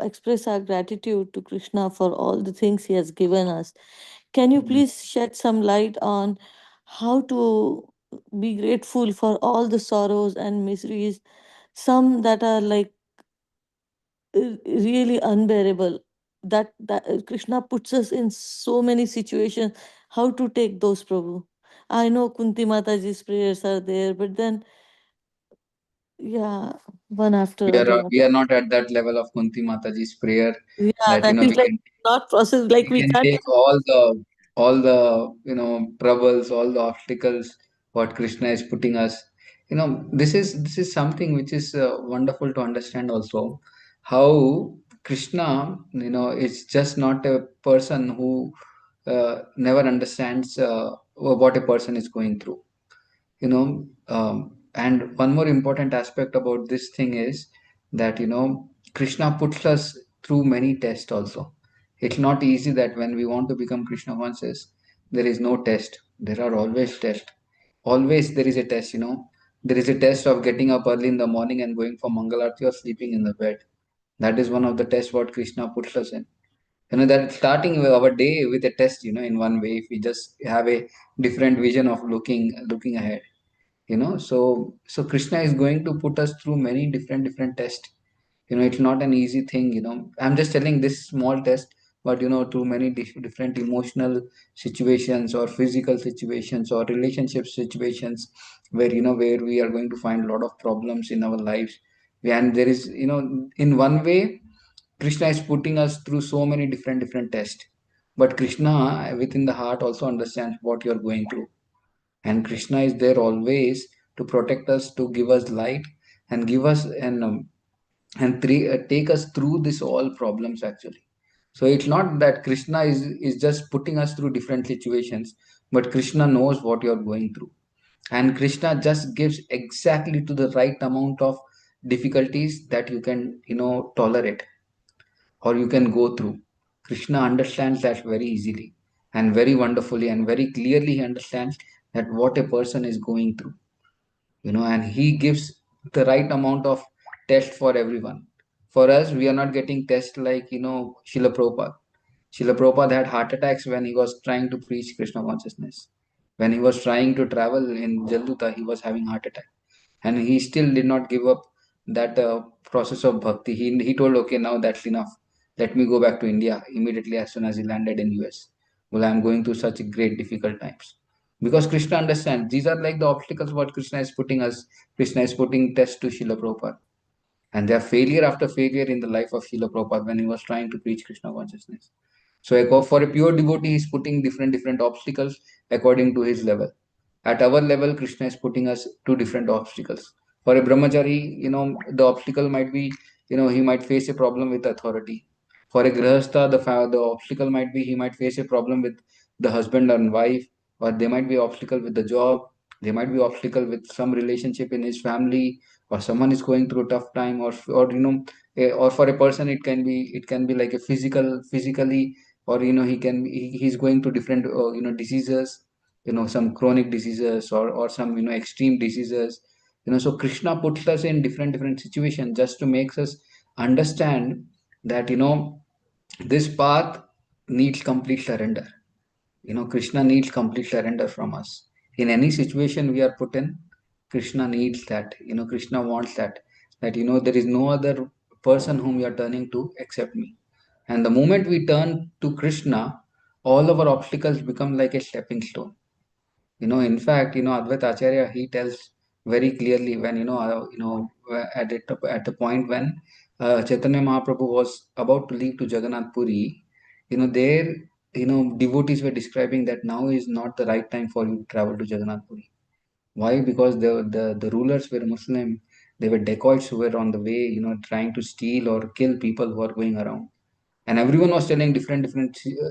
[SPEAKER 8] express our gratitude to Krishna for all the things he has given us, can you please shed some light on how to be grateful for all the sorrows and miseries, some that are like really unbearable, that Krishna puts us in so many situations. How to take those, Prabhu? I know Kunti Mataji's prayers are there, but then yeah, one after other.
[SPEAKER 2] We are not at that level of Kunti Mataji's prayer,
[SPEAKER 8] Yeah,
[SPEAKER 2] that
[SPEAKER 8] that is
[SPEAKER 2] we
[SPEAKER 8] like
[SPEAKER 2] can
[SPEAKER 8] not process. Like we can't.
[SPEAKER 2] take all the troubles, all the obstacles what Krishna is putting us. This is something which is wonderful to understand also, how Krishna, is just not a person who never understands what a person is going through. And one more important aspect about this thing is that Krishna puts us through many tests also. It's not easy that when we want to become Krishna conscious, there is no test. There are always tests. Always there is a test. There is a test of getting up early in the morning and going for Mangalarti or sleeping in the bed. That is one of the tests what Krishna puts us in. That starting our day with a test, in one way, if we just have a different vision of looking ahead. So Krishna is going to put us through many different tests. It's not an easy thing. I'm just telling this small test, but through many different emotional situations or physical situations or relationship situations, where we are going to find a lot of problems in our lives. And there is, in one way, Krishna is putting us through so many different tests, but Krishna within the heart also understands what you're going through. And Krishna is there always to protect us, to give us light, and give us and take us through this all problems actually. So it's not that Krishna is just putting us through different situations, but Krishna knows what you're going through, and Krishna just gives exactly to the right amount of difficulties that you can tolerate, or you can go through. Krishna understands that very easily and very wonderfully and very clearly. He understands that what a person is going through, and he gives the right amount of test for everyone. For us, we are not getting test like, Srila Prabhupada. Srila Prabhupada had heart attacks when he was trying to preach Krishna consciousness. When he was trying to travel in Jalduta, he was having heart attack, and he still did not give up that process of bhakti. He told, okay, now that's enough. Let me go back to India immediately as soon as he landed in US. Well, I'm going through such great difficult times. Because Krishna understands these are like the obstacles what Krishna is putting us. Krishna is putting test to Srila Prabhupada. And there are failure after failure in the life of Srila Prabhupada when he was trying to preach Krishna consciousness. So for a pure devotee, he's putting different obstacles according to his level. At our level, Krishna is putting us to different obstacles. For a brahmachari, the obstacle might be, he might face a problem with authority. For a grihastha, the obstacle might be he might face a problem with the husband and wife, or they might be obstacle with the job. They might be obstacle with some relationship in his family, or someone is going through a tough time, or for a person it can be like a physically, or he's going through different diseases, some chronic diseases, or some extreme diseases. So Krishna puts us in different situations just to make us understand that this path needs complete surrender. Krishna needs complete surrender from us. In any situation we are put in, Krishna needs that. Krishna wants that there is no other person whom we are turning to except me. And the moment we turn to Krishna, all our obstacles become like a stepping stone. In fact, Advaita Acharya, he tells very clearly when, at the point when Chaitanya Mahaprabhu was about to leave to Jagannath Puri, there, devotees were describing that now is not the right time for you to travel to Jagannath Puri. Why? Because the rulers were Muslim. They were dacoits who were on the way, trying to steal or kill people who are going around. And everyone was telling different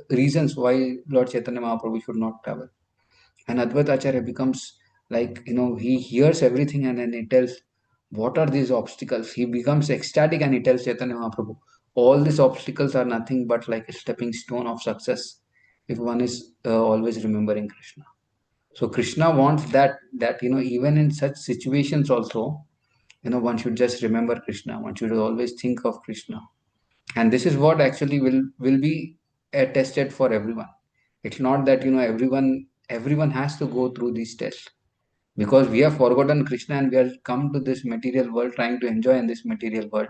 [SPEAKER 2] reasons why Lord Chaitanya Mahaprabhu should not travel. And Advaita Acharya becomes like, he hears everything and then he tells, what are these obstacles? He becomes ecstatic and he tells Chaitanya Mahaprabhu, all these obstacles are nothing but like a stepping stone of success if one is always remembering Krishna. So Krishna wants that even in such situations also, one should just remember Krishna. One should always think of Krishna. And this is what actually will be tested for everyone. It's not that everyone has to go through these tests, because we have forgotten Krishna and we have come to this material world trying to enjoy in this material world.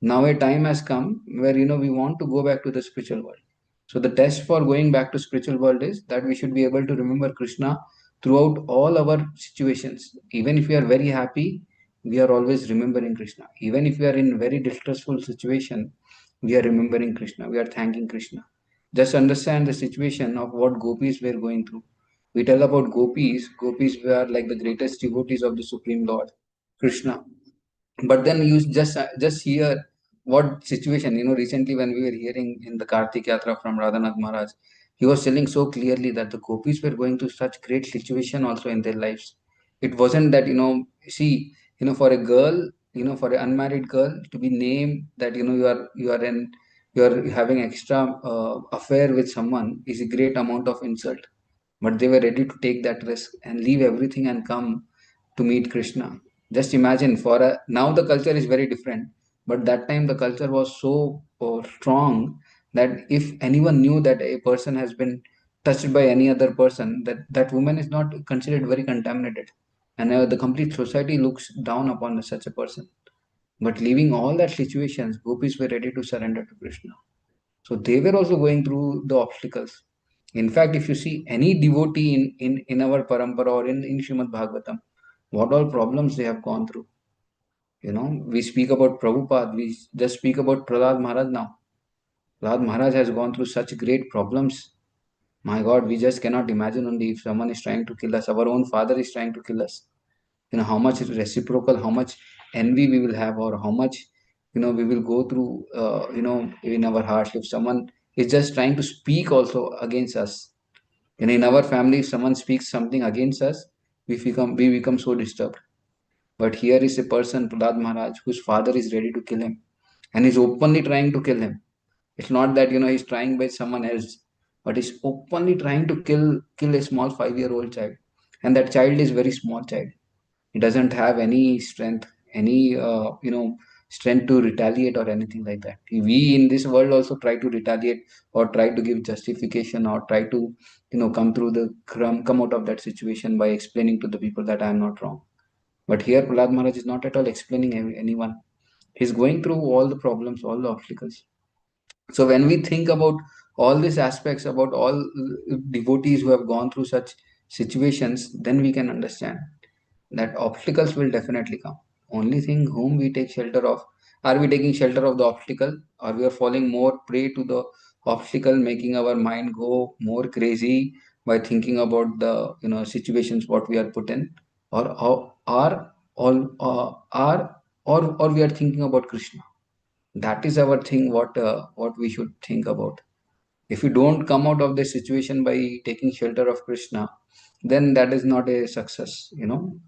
[SPEAKER 2] Now a time has come where we want to go back to the spiritual world. So the test for going back to spiritual world is that we should be able to remember Krishna throughout all our situations. Even if we are very happy, we are always remembering Krishna. Even if we are in very distressful situation, we are remembering Krishna, we are thanking Krishna. Just understand the situation of what gopis were going through. We tell about gopis were like the greatest devotees of the Supreme Lord Krishna. But then you just hear what situation. Recently when we were hearing in the Kartik Yatra from Radhanath Maharaj, he was telling so clearly that the gopis were going through such great situation also in their lives. It wasn't that, see, for a girl, for an unmarried girl to be named that, you are having extra affair with someone is a great amount of insult. But they were ready to take that risk and leave everything and come to meet Krishna. Just imagine, now the culture is very different, but that time the culture was so strong that if anyone knew that a person has been touched by any other person, that woman is not considered very contaminated, and the complete society looks down upon such a person. But leaving all that situations, gopis were ready to surrender to Krishna. So they were also going through the obstacles. In fact, if you see any devotee in our parampara or in Srimad Bhagavatam, what all problems they have gone through. We speak about Prabhupada, we just speak about Prahlad Maharaj now. Prahlad Maharaj has gone through such great problems. My God, we just cannot imagine only if someone is trying to kill us, our own father is trying to kill us. How much reciprocal, how much envy we will have, or how much, we will go through, in our hearts if someone is just trying to speak also against us. In our family, if someone speaks something against us, we become so disturbed. But here is a person, Prahlad Maharaj, whose father is ready to kill him and is openly trying to kill him. It's not that he's trying by someone else, but he's openly trying to kill a small 5-year-old child, and that child is very small child. He doesn't have any strength, any strength to retaliate or anything like that. We in this world also try to retaliate or try to give justification or try to come out of that situation by explaining to the people that I am not wrong. But here Prahlad Maharaj is not at all explaining anyone. He's going through all the problems, all the obstacles. So when we think about all these aspects, about all devotees who have gone through such situations, then we can understand that obstacles will definitely come. Only thing whom we take shelter of, are we taking shelter of the obstacle, or we are falling more prey to the obstacle, making our mind go more crazy by thinking about the situations what we are put in, or are all are or we are thinking about Krishna. That is our thing, what we should think about. If you don't come out of the situation by taking shelter of Krishna, then that is not a success.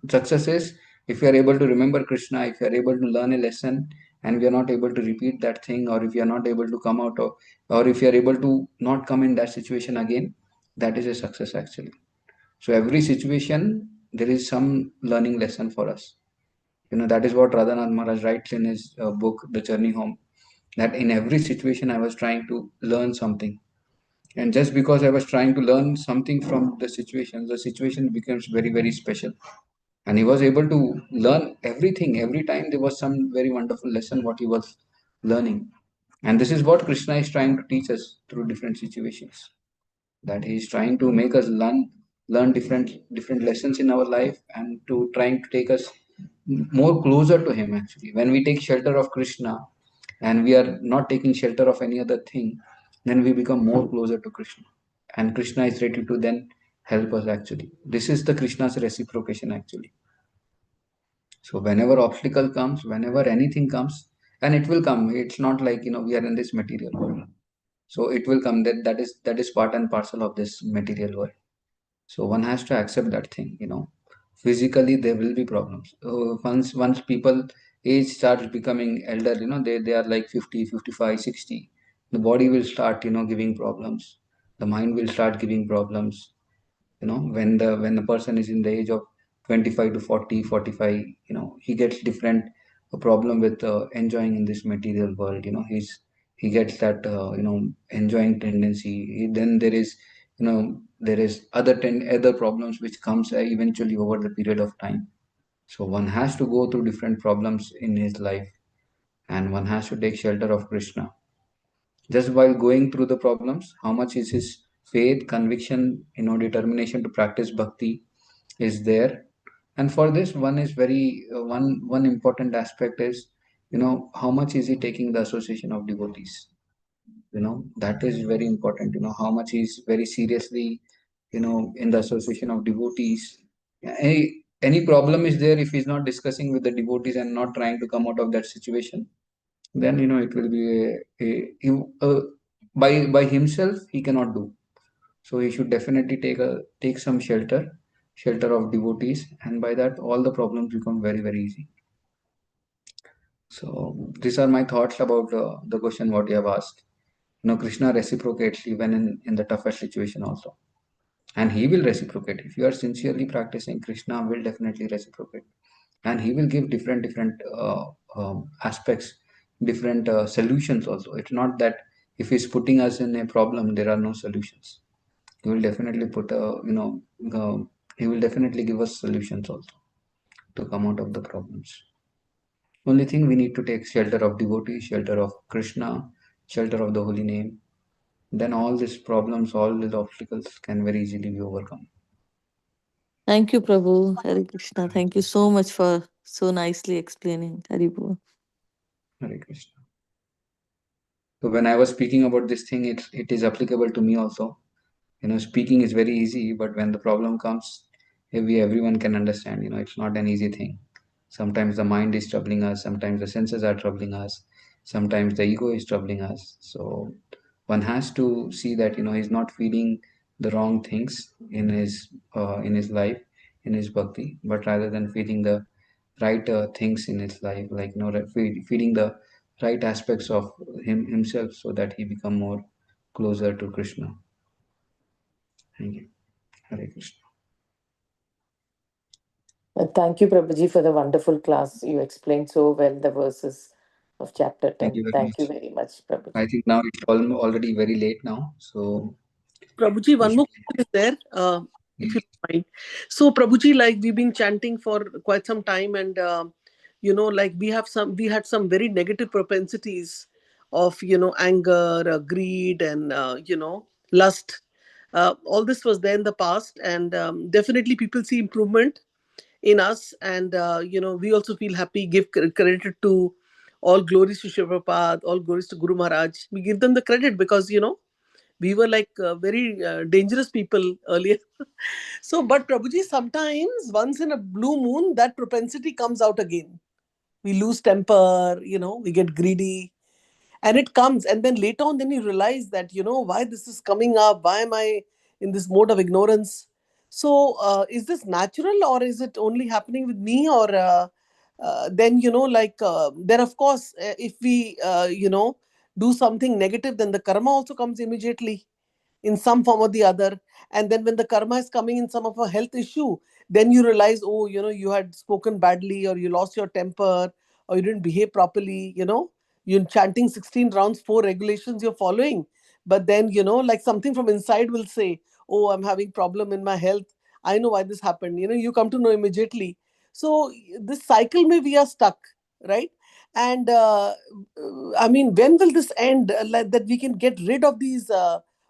[SPEAKER 2] Success is if you are able to remember Krishna, if you are able to learn a lesson and we are not able to repeat that thing, or if you are not able to come out of, or if you are able to not come in that situation again, that is a success actually. So every situation there is some learning lesson for us. That is what Radhanath Maharaj writes in his book The Journey Home, that in every situation I was trying to learn something. And just because I was trying to learn something from the situation becomes very, very special. And he was able to learn everything. Every time there was some very wonderful lesson what he was learning. And this is what Krishna is trying to teach us through different situations. That he is trying to make us learn different lessons in our life, and to trying to take us more closer to him actually. When we take shelter of Krishna and we are not taking shelter of any other thing, then we become more closer to Krishna, and Krishna is ready to then help us actually. This is the Krishna's reciprocation actually. So whenever obstacle comes, whenever anything comes, and it will come, it's not like we are in this material world. So it will come, that is part and parcel of this material world. So one has to accept that thing, physically there will be problems. Once people age starts becoming elder, they are like 50, 55, 60. The body will start, giving problems. The mind will start giving problems. When the person is in the age of 25 to 40, 45, he gets different problem with enjoying in this material world. He gets that enjoying tendency. Then there is other problems which comes eventually over the period of time. So one has to go through different problems in his life, and one has to take shelter of Krishna. Just while going through the problems, how much is his faith, conviction, determination to practice bhakti is there. And for this, one is very one important aspect is, how much is he taking the association of devotees. That is very important. How much is very seriously, in the association of devotees. Any problem is there if he's not discussing with the devotees and not trying to come out of that situation, then it will be by himself he cannot do. So he should definitely take some shelter of devotees, and by that all the problems become very, very easy. So these are my thoughts about the question what you have asked. Krishna reciprocates even in the toughest situation also, and he will reciprocate. If you are sincerely practicing, Krishna will definitely reciprocate, and he will give different aspects, different solutions also. It's not that if he's putting us in a problem there are no solutions. He will definitely uh, he will definitely give us solutions also to come out of the problems. Only thing, we need to take shelter of devotee, shelter of Krishna, shelter of the holy name. Then all these problems, all these obstacles can very easily be overcome.
[SPEAKER 8] Thank you, Prabhu. Hare Krishna. Thank you so much for so nicely explaining. Haribo.
[SPEAKER 2] Hare Krishna. So when I was speaking about this thing, it is applicable to me also. Speaking is very easy, but when the problem comes, everyone can understand. It's not an easy thing. Sometimes the mind is troubling us, sometimes the senses are troubling us, sometimes the ego is troubling us. So one has to see that he's not feeding the wrong things in his life, in his bhakti, but rather than feeding the right things in his life, like feeding the right aspects of himself, so that he become more closer to Krishna. Thank you. Hare Krishna.
[SPEAKER 5] Thank you, Prabhuji, for the wonderful class. You explained so well the verses of chapter
[SPEAKER 2] Thank
[SPEAKER 5] 10.
[SPEAKER 2] you very
[SPEAKER 5] Thank you
[SPEAKER 2] much.
[SPEAKER 5] very much, Prabhuji.
[SPEAKER 2] I think now it's already very late now, so
[SPEAKER 4] Prabhuji, one
[SPEAKER 2] we
[SPEAKER 4] more
[SPEAKER 2] should.
[SPEAKER 4] question is there, if you don't mind. So, Prabhuji, like we've been chanting for quite some time, and like we had some very negative propensities of anger, greed, and lust. All this was there in the past, and definitely people see improvement in us, and we also feel happy. Give credit to all glories to Shiva Prabhupada, all glories to Guru Maharaj. We give them the credit because we were like very dangerous people earlier. So, but Prabhuji, sometimes once in a blue moon, that propensity comes out again. We lose temper, we get greedy, and it comes. And then later on, then you realize that, why this is coming up? Why am I in this mode of ignorance? So, is this natural, or is it only happening with me? Or then, then of course, if we, do something negative, then the karma also comes immediately in some form or the other. And then when the karma is coming in some of a health issue, then you realize, oh, you had spoken badly, or you lost your temper, or you didn't behave properly. You're chanting 16 rounds, 4 regulations you're following, but then like something from inside will say, oh, I'm having problem in my health. I know why this happened. You come to know immediately. So this cycle, may we are stuck, right? And I mean, when will this end, like that we can get rid of these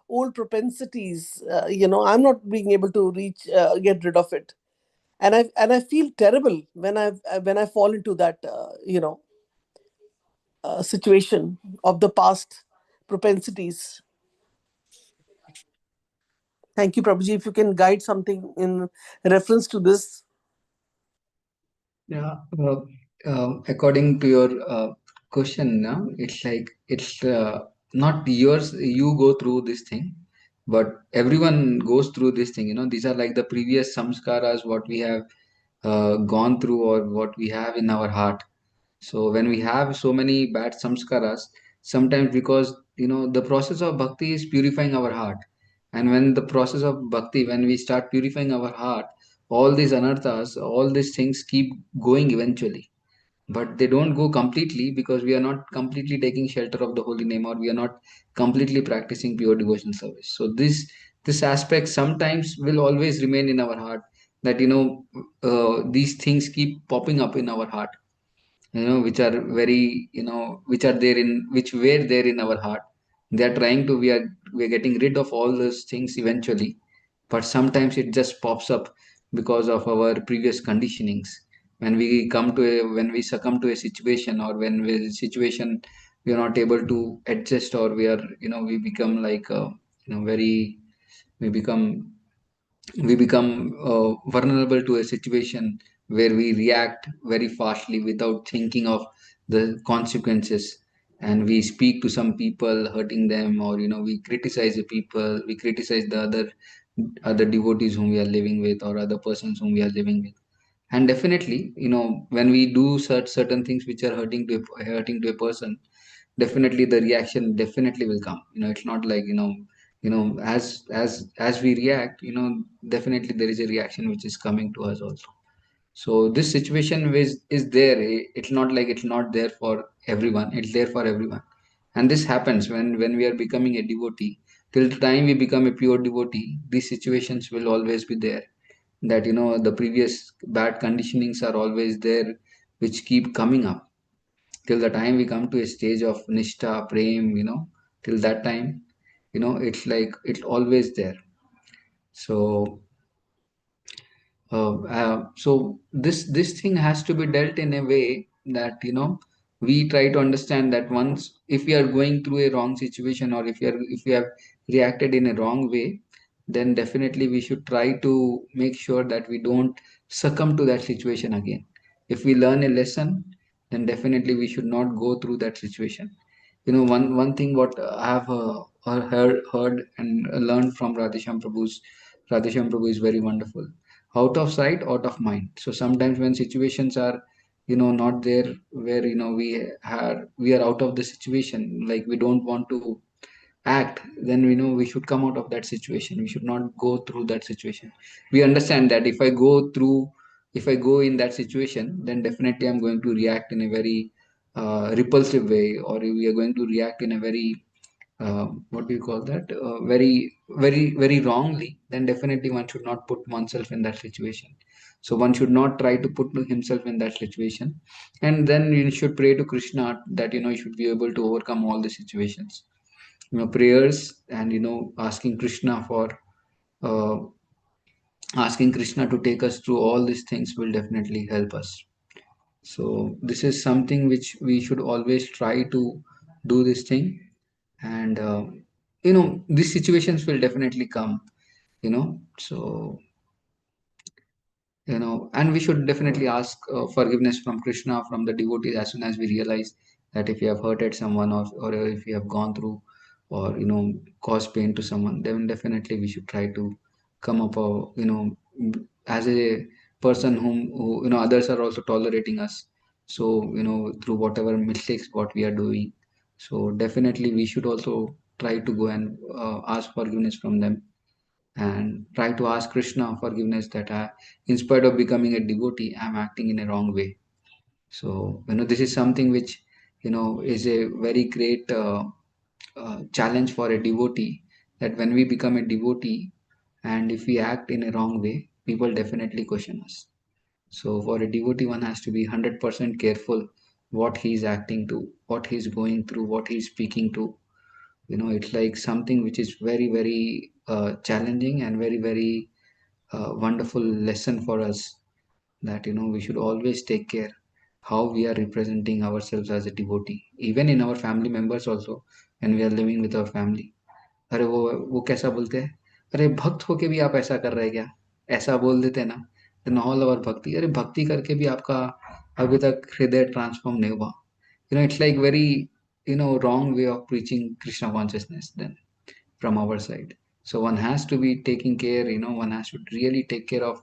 [SPEAKER 4] old propensities? I'm not being able to get rid of it, and I feel terrible when I fall into that situation of the past propensities. Thank you, Prabhuji, if you can guide something in reference to this.
[SPEAKER 2] Yeah. According to your question, now it's like not yours, you go through this thing, but everyone goes through this thing. These are like the previous samskaras, what we have gone through or what we have in our heart. So when we have so many bad samskaras, sometimes because the process of bhakti is purifying our heart, and when the process of bhakti, when we start purifying our heart, all these anarthas, all these things keep going eventually, but they don't go completely because we are not completely taking shelter of the holy name, or we are not completely practicing pure devotional service. So this aspect sometimes will always remain in our heart, that these things keep popping up in our heart, which are very, which are there in, which were there in our heart. They are trying to, we are getting rid of all those things eventually, but sometimes it just pops up because of our previous conditionings. When we come to a, when we succumb to a situation, or when the situation, we are not able to adjust, or we are, we become like, very, we become, vulnerable to a situation where we react very fastly without thinking of the consequences, and we speak to some people hurting them, or we criticize the people, we criticize the other devotees whom we are living with, or other persons whom we are living with. And definitely, when we do certain things which are hurting to a person, definitely the reaction definitely will come. It's not like, as we react, definitely there is a reaction which is coming to us also. So this situation is there. It's not like it's not there for everyone, it's there for everyone. And this happens when we are becoming a devotee. Till the time we become a pure devotee, these situations will always be there, that the previous bad conditionings are always there, which keep coming up till the time we come to a stage of nishtha prem. Till that time, it's like it's always there. So so this thing has to be dealt in a way that, we try to understand that once, if we are going through a wrong situation, or if we have reacted in a wrong way, then definitely we should try to make sure that we don't succumb to that situation again. If we learn a lesson, then definitely we should not go through that situation. One thing what I have heard and learned from Radhesham Prabhu is very wonderful. Out of sight, out of mind. So sometimes when situations are, not there, where, we are out of the situation, like we don't want to act, then we should come out of that situation. We should not go through that situation. We understand that if I go in that situation, then definitely I'm going to react in a very repulsive way, or we are going to react in a very, what do you call that, very wrongly. Then definitely one should not put oneself in that situation. So one should not try to put himself in that situation. And then you should pray to Krishna that, you should be able to overcome all the situations. Prayers, and asking Krishna for, uh, asking Krishna to take us through all these things will definitely help us. So this is something which we should always try to do this thing. And these situations will definitely come. So and we should definitely ask forgiveness from Krishna, from the devotees, as soon as we realize that if we have hurted someone, or if we have gone through, or caused pain to someone, then definitely we should try to come up, as a person who, others are also tolerating us. So through whatever mistakes what we are doing, so definitely we should also try to go and ask forgiveness from them, and try to ask Krishna forgiveness, that in spite of becoming a devotee, I'm acting in a wrong way. So this is something which is a very great challenge for a devotee, that when we become a devotee, and if we act in a wrong way, people definitely question us. So for a devotee, one has to be 100% careful what he's acting to, what he's going through, what he's speaking to. It's like something which is very, very challenging, and very, very wonderful lesson for us, that we should always take care how we are representing ourselves as a devotee, even in our family members also, when we are living with our family. अरे वो कैसा बोलते हैं, अरे भक्त होके भी आप ऐसा कर रहे हैं क्या, ऐसा बोल देते हैं ना, इन ऑल ओवर भक्ति, अरे भक्ति करके भी आपका अभी तक हृदय ट्रांसफॉर्म नहीं हुआ. It's like very, wrong way of preaching Krishna consciousness then from our side. So one has to be taking care, one has to really take care of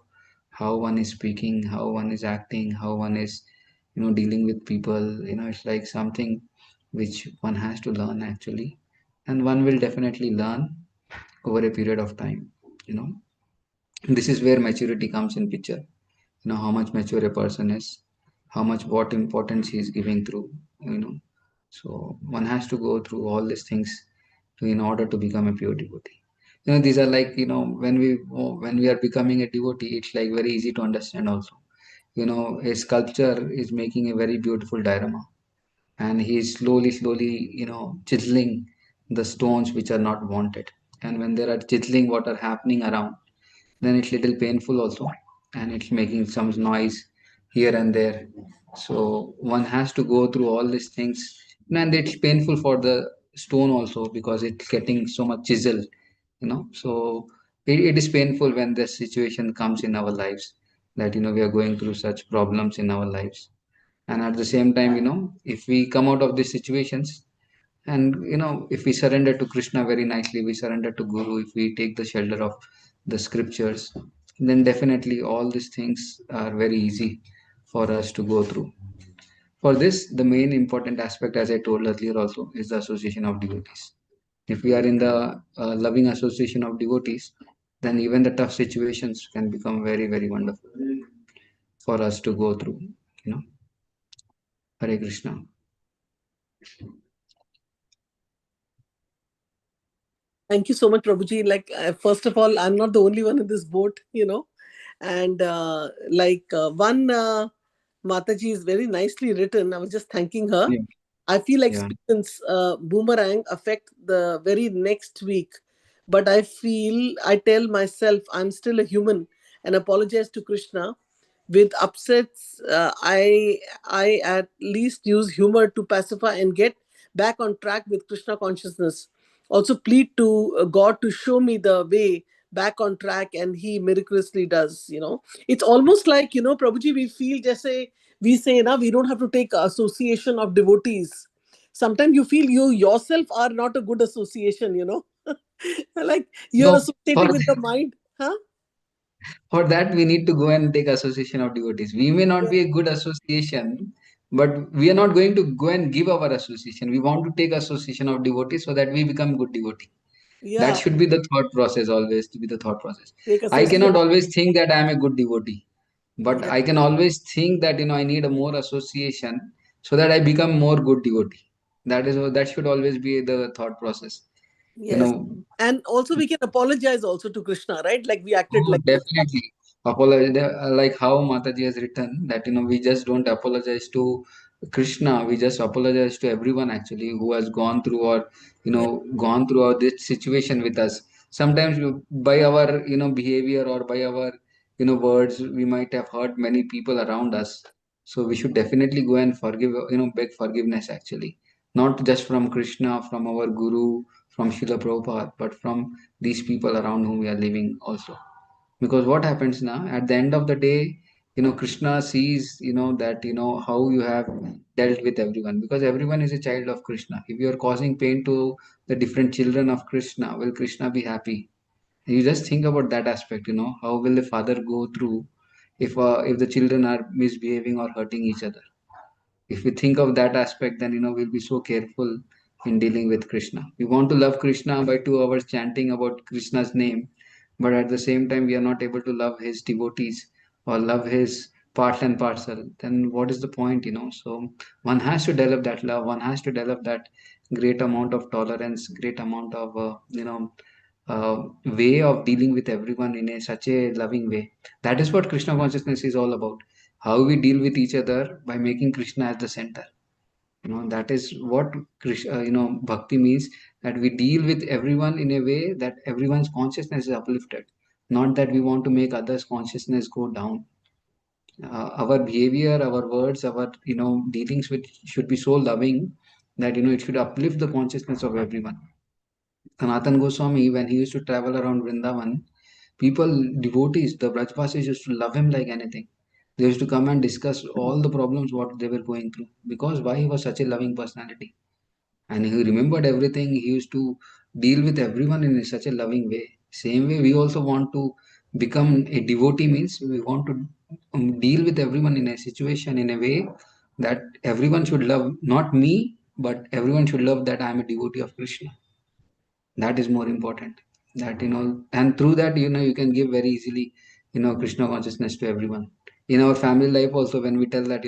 [SPEAKER 2] how one is speaking, how one is acting, how one is, dealing with people. It's like something which one has to learn actually. And one will definitely learn over a period of time, you know. This is where maturity comes in picture. How much mature a person is, how much what importance he is giving through, you know. So one has to go through all these things in order to become a pure devotee. These are like, when we are becoming a devotee, it's like very easy to understand also. A sculptor is making a very beautiful diorama, and he is slowly, chiseling the stones which are not wanted. And when there are chiseling what are happening around, then it's little painful also, and it's making some noise here and there. So one has to go through all these things, and it's painful for the stone also because it's getting so much chisel. So it is painful when this situation comes in our lives, that we are going through such problems in our lives. And at the same time, if we come out of these situations, and if we surrender to Krishna very nicely, we surrender to Guru, if we take the shelter of the scriptures, then definitely all these things are very easy for us to go through. For this, the main important aspect, as I told earlier also, is the association of devotees. If we are in the loving association of devotees, then even the tough situations can become very, very wonderful for us to go through. you know Hare Krishna.
[SPEAKER 4] Thank you so much, Prabhuji. Like, first of all, I'm not the only one in this boat, And one Mataji is very nicely written. I was just thanking her.
[SPEAKER 2] Yeah.
[SPEAKER 4] I feel like
[SPEAKER 2] Yeah.
[SPEAKER 4] students boomerang affect the very next week. But I tell myself I'm still a human and apologize to Krishna. With upsets, I at least use humor to pacify and get back on track with Krishna consciousness. Also plead to God to show me the way back on track, and he miraculously does. It's almost like, Prabhuji, we feel just say we say now we don't have to take association of devotees. Sometimes you feel you yourself are not a good association. Like you're
[SPEAKER 2] No, for
[SPEAKER 4] associating with the mind. Huh?
[SPEAKER 2] for that we need to go and take association of devotees. We may not
[SPEAKER 4] Yeah.
[SPEAKER 2] be a good association, but we are not going to go and give our association. We want to take association of devotees so that we become good devotee. That
[SPEAKER 4] Yeah,
[SPEAKER 2] should be the thought process, always to be the thought process.
[SPEAKER 4] take
[SPEAKER 2] I
[SPEAKER 4] association.
[SPEAKER 2] cannot always think that I am a good devotee, but
[SPEAKER 4] Yeah.
[SPEAKER 2] I can always think that I need a more association so that I become more good devotee. That should always be the thought process. you
[SPEAKER 4] Yes.
[SPEAKER 2] know
[SPEAKER 4] And also we can apologize also to Krishna, right? Like we acted
[SPEAKER 2] Oh,
[SPEAKER 4] like this.
[SPEAKER 2] definitely. Apologize, like how Mataji has written that we just don't apologize to Krishna. We just apologize to everyone actually who has gone through, or
[SPEAKER 4] Yeah.
[SPEAKER 2] gone through this situation with us. Sometimes by our behavior, or by our words, we might have hurt many people around us. So we should definitely go and forgive, beg forgiveness actually, not just from Krishna, from our Guru, from Srila Prabhupada, but from these people around whom we are living also. Because what happens now at the end of the day, Krishna sees, that how you have dealt with everyone, because everyone is a child of Krishna. If you are causing pain to the different children of Krishna, will Krishna be happy? You just think about that aspect. How will the father go through if the children are misbehaving or hurting each other? If we think of that aspect, then we'll be so careful in dealing with Krishna. We want to love Krishna by 2 hours chanting about Krishna's name, but at the same time we are not able to love his devotees or love his part and parcel. Then what is the point? So one has to develop that love, one has to develop that great amount of tolerance, great amount of way of dealing with everyone in such a loving way. That is what Krishna consciousness is all about. How we deal with each other by making Krishna as the center. That is what Krishna, bhakti means, that we deal with everyone in a way that everyone's consciousness is uplifted, not that we want to make others' consciousness go down. Our behavior, our words, our dealings with should be so loving that it should uplift the consciousness of everyone. Sanatan Goswami, when he used to travel around Vrindavan, people, devotees, the Brajvasis used to love him like anything. They used to come and discuss all the problems what they were going through. Because why? He was such a loving personality. and he remembered everything. He used to deal with everyone in such a loving way. Same way, we also want to become a devotee, means we want to deal with everyone in a situation in a way that everyone should love, not me, but everyone should love that I am a devotee of Krishna. That is more important. That, and through that, you can give very easily, Krishna consciousness to everyone. In our family life also, when we tell that,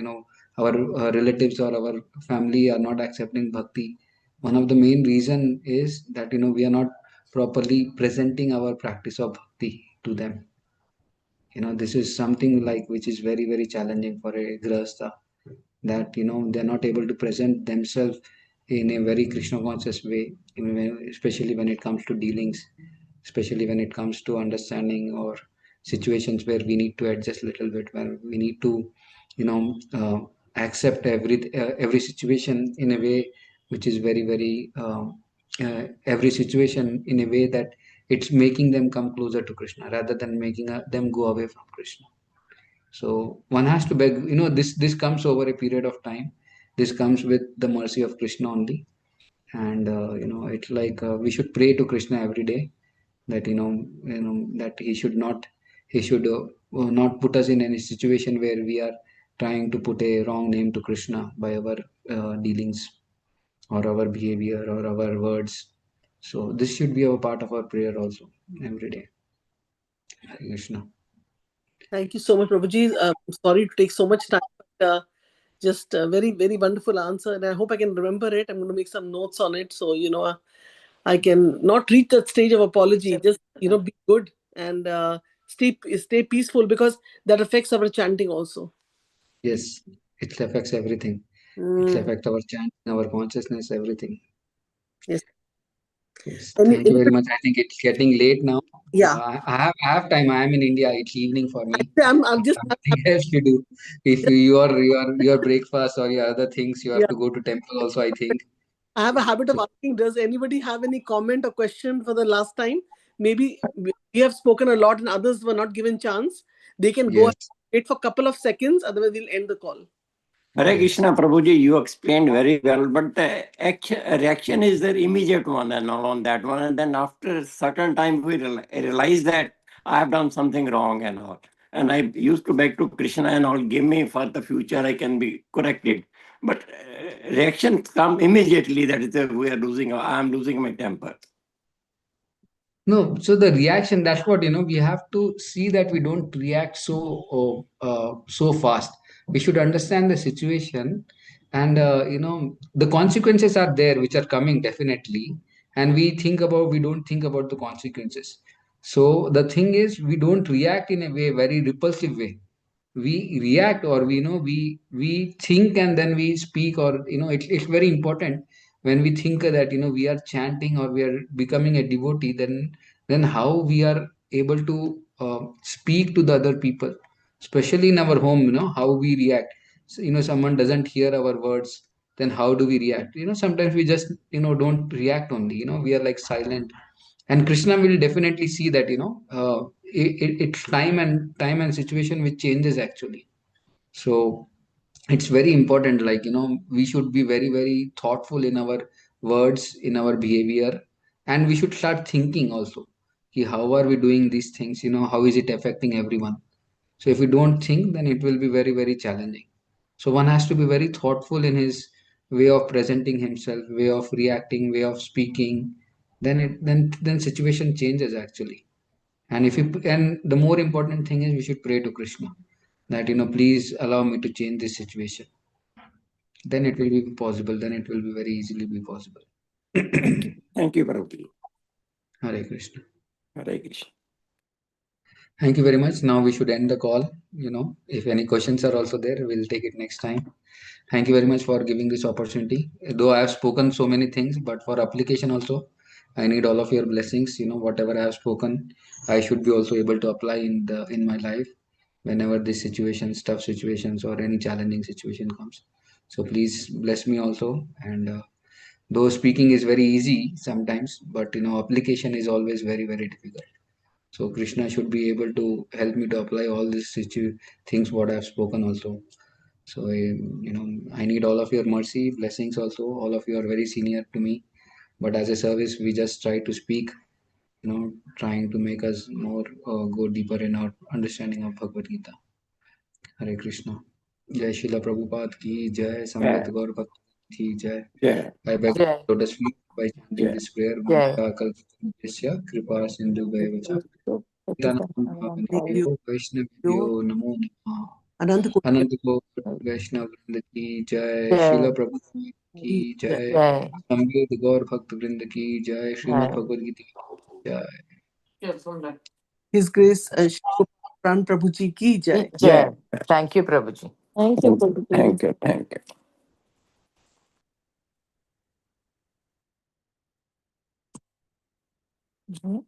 [SPEAKER 2] our relatives or our family are not accepting bhakti, one of the main reason is that, we are not properly presenting our practice of bhakti to them. This is something like which is very, very challenging for a grahastha, that they're not able to present themselves in a very Krishna conscious way, especially when it comes to dealings, especially when it comes to understanding or situations where we need to adjust a little bit, where we need to accept every situation in a way which is very, very every situation in a way that it's making them come closer to Krishna rather than making them go away from Krishna. So one has to beg, this comes over a period of time. This comes with the mercy of Krishna only. And it's like we should pray to Krishna every day, that that he should not put us in any situation where we are trying to put a wrong name to Krishna by our dealings or our behavior or our words. So this should be a part of our prayer also every day. Hare Krishna.
[SPEAKER 4] Thank you so much, Prabhuji. Sorry to take so much time, but just a very, very wonderful answer. And I hope I can remember it. I'm going to make some notes on it. So, I can not reach that stage of apology. Just, be good and stay peaceful, because that affects our chanting also.
[SPEAKER 2] Yes, it affects everything. It affects our chant, our consciousness, everything.
[SPEAKER 4] Yes.
[SPEAKER 2] Yes,
[SPEAKER 4] And
[SPEAKER 2] thank you very much. I think it's getting late now.
[SPEAKER 4] yeah.
[SPEAKER 2] I have time. I am in India. It's evening for me.
[SPEAKER 4] I'm just,
[SPEAKER 2] Something else to do. If your breakfast or your other things, you have
[SPEAKER 4] yeah.
[SPEAKER 2] to go to temple also, I think.
[SPEAKER 4] I have a habit of
[SPEAKER 2] So
[SPEAKER 4] asking, does anybody have any comment or question for the last time? Maybe we have spoken a lot and others were not given chance. They can go
[SPEAKER 2] yes,
[SPEAKER 4] and wait for a couple of seconds, otherwise we'll end the call.
[SPEAKER 9] Hare
[SPEAKER 2] yes.
[SPEAKER 9] Krishna, Prabhuji, you explained very well, but the reaction is the immediate one and all on that one. And then after a certain time, we realize that I have done something wrong and all. And I used to beg to Krishna and all, give me for the future, I can be corrected. But reactions come immediately, that is, we are losing, I am losing my temper.
[SPEAKER 2] No, so the reaction, that's what, we have to see that we don't react so fast. We should understand the situation, and the consequences are there, which are coming definitely, and we don't think about the consequences. So the thing is, we don't react in a way, very repulsive way. We react, or we think and then we speak, or it's very important. When we think that we are chanting or we are becoming a devotee, then how we are able to speak to the other people, especially in our home, how we react. So, someone doesn't hear our words, then how do we react? Sometimes we just don't react only, we are like silent. And Krishna will definitely see that it's time and situation which changes actually. So it's very important, like we should be very, very thoughtful in our words, in our behavior, and we should start thinking also, ki how are we doing these things, how is it affecting everyone. So if we don't think, then it will be very, very challenging. So one has to be very thoughtful in his way of presenting himself, way of reacting, way of speaking. Then situation changes actually. And the more important thing is we should pray to Krishna that please allow me to change this situation. Then it will be possible. Then it will be very easily be possible.
[SPEAKER 9] Thank you, Prabhuji.
[SPEAKER 2] Hare Krishna.
[SPEAKER 9] Hare Krishna.
[SPEAKER 2] Thank you very much. Now we should end the call. If any questions are also there, we'll take it next time. Thank you very much for giving this opportunity. Though I have spoken so many things, but for application also, I need all of your blessings. Whatever I have spoken, I should be also able to apply in my life whenever this situation, tough situations, or any challenging situation comes. So please bless me also. And though speaking is very easy sometimes, but application is always very, very difficult. So Krishna should be able to help me to apply all these things what I have spoken also. So I need all of your mercy, blessings also. All of you are very senior to me, but as a service we just try to speak, trying to make us more go deeper in our understanding of Bhagavad Gita. Hare Krishna. Jai Srila Prabhupada ki jai, Samved
[SPEAKER 9] Yeah.
[SPEAKER 2] Gaur Bhakt ki jai.
[SPEAKER 9] Yeah.
[SPEAKER 2] I beg
[SPEAKER 5] Jai.
[SPEAKER 2] lotus feet by chanting
[SPEAKER 9] Yeah.
[SPEAKER 2] this prayer.
[SPEAKER 5] Jai.
[SPEAKER 2] Vanta kalpasya kripa sindhu bhaivacha.
[SPEAKER 4] Thank you.
[SPEAKER 2] Vaishnavyo namo namaha.
[SPEAKER 4] Anand
[SPEAKER 2] अनंत को वैष्णव वृंद की जय,
[SPEAKER 5] Jai.
[SPEAKER 2] शिला प्रभु की जय,
[SPEAKER 5] Jai.
[SPEAKER 2] संवेद गौर भक्त वृंद की जय, श्रीमद्
[SPEAKER 5] Jai.
[SPEAKER 2] भगवद गीता की जय।
[SPEAKER 4] His Grace Shri Pran Prabhuji ki jai.
[SPEAKER 5] Jai. Thank you, Prabhuji.
[SPEAKER 8] Thank you, Prabhuji.
[SPEAKER 9] Thank you. Thank you.
[SPEAKER 8] Mhm.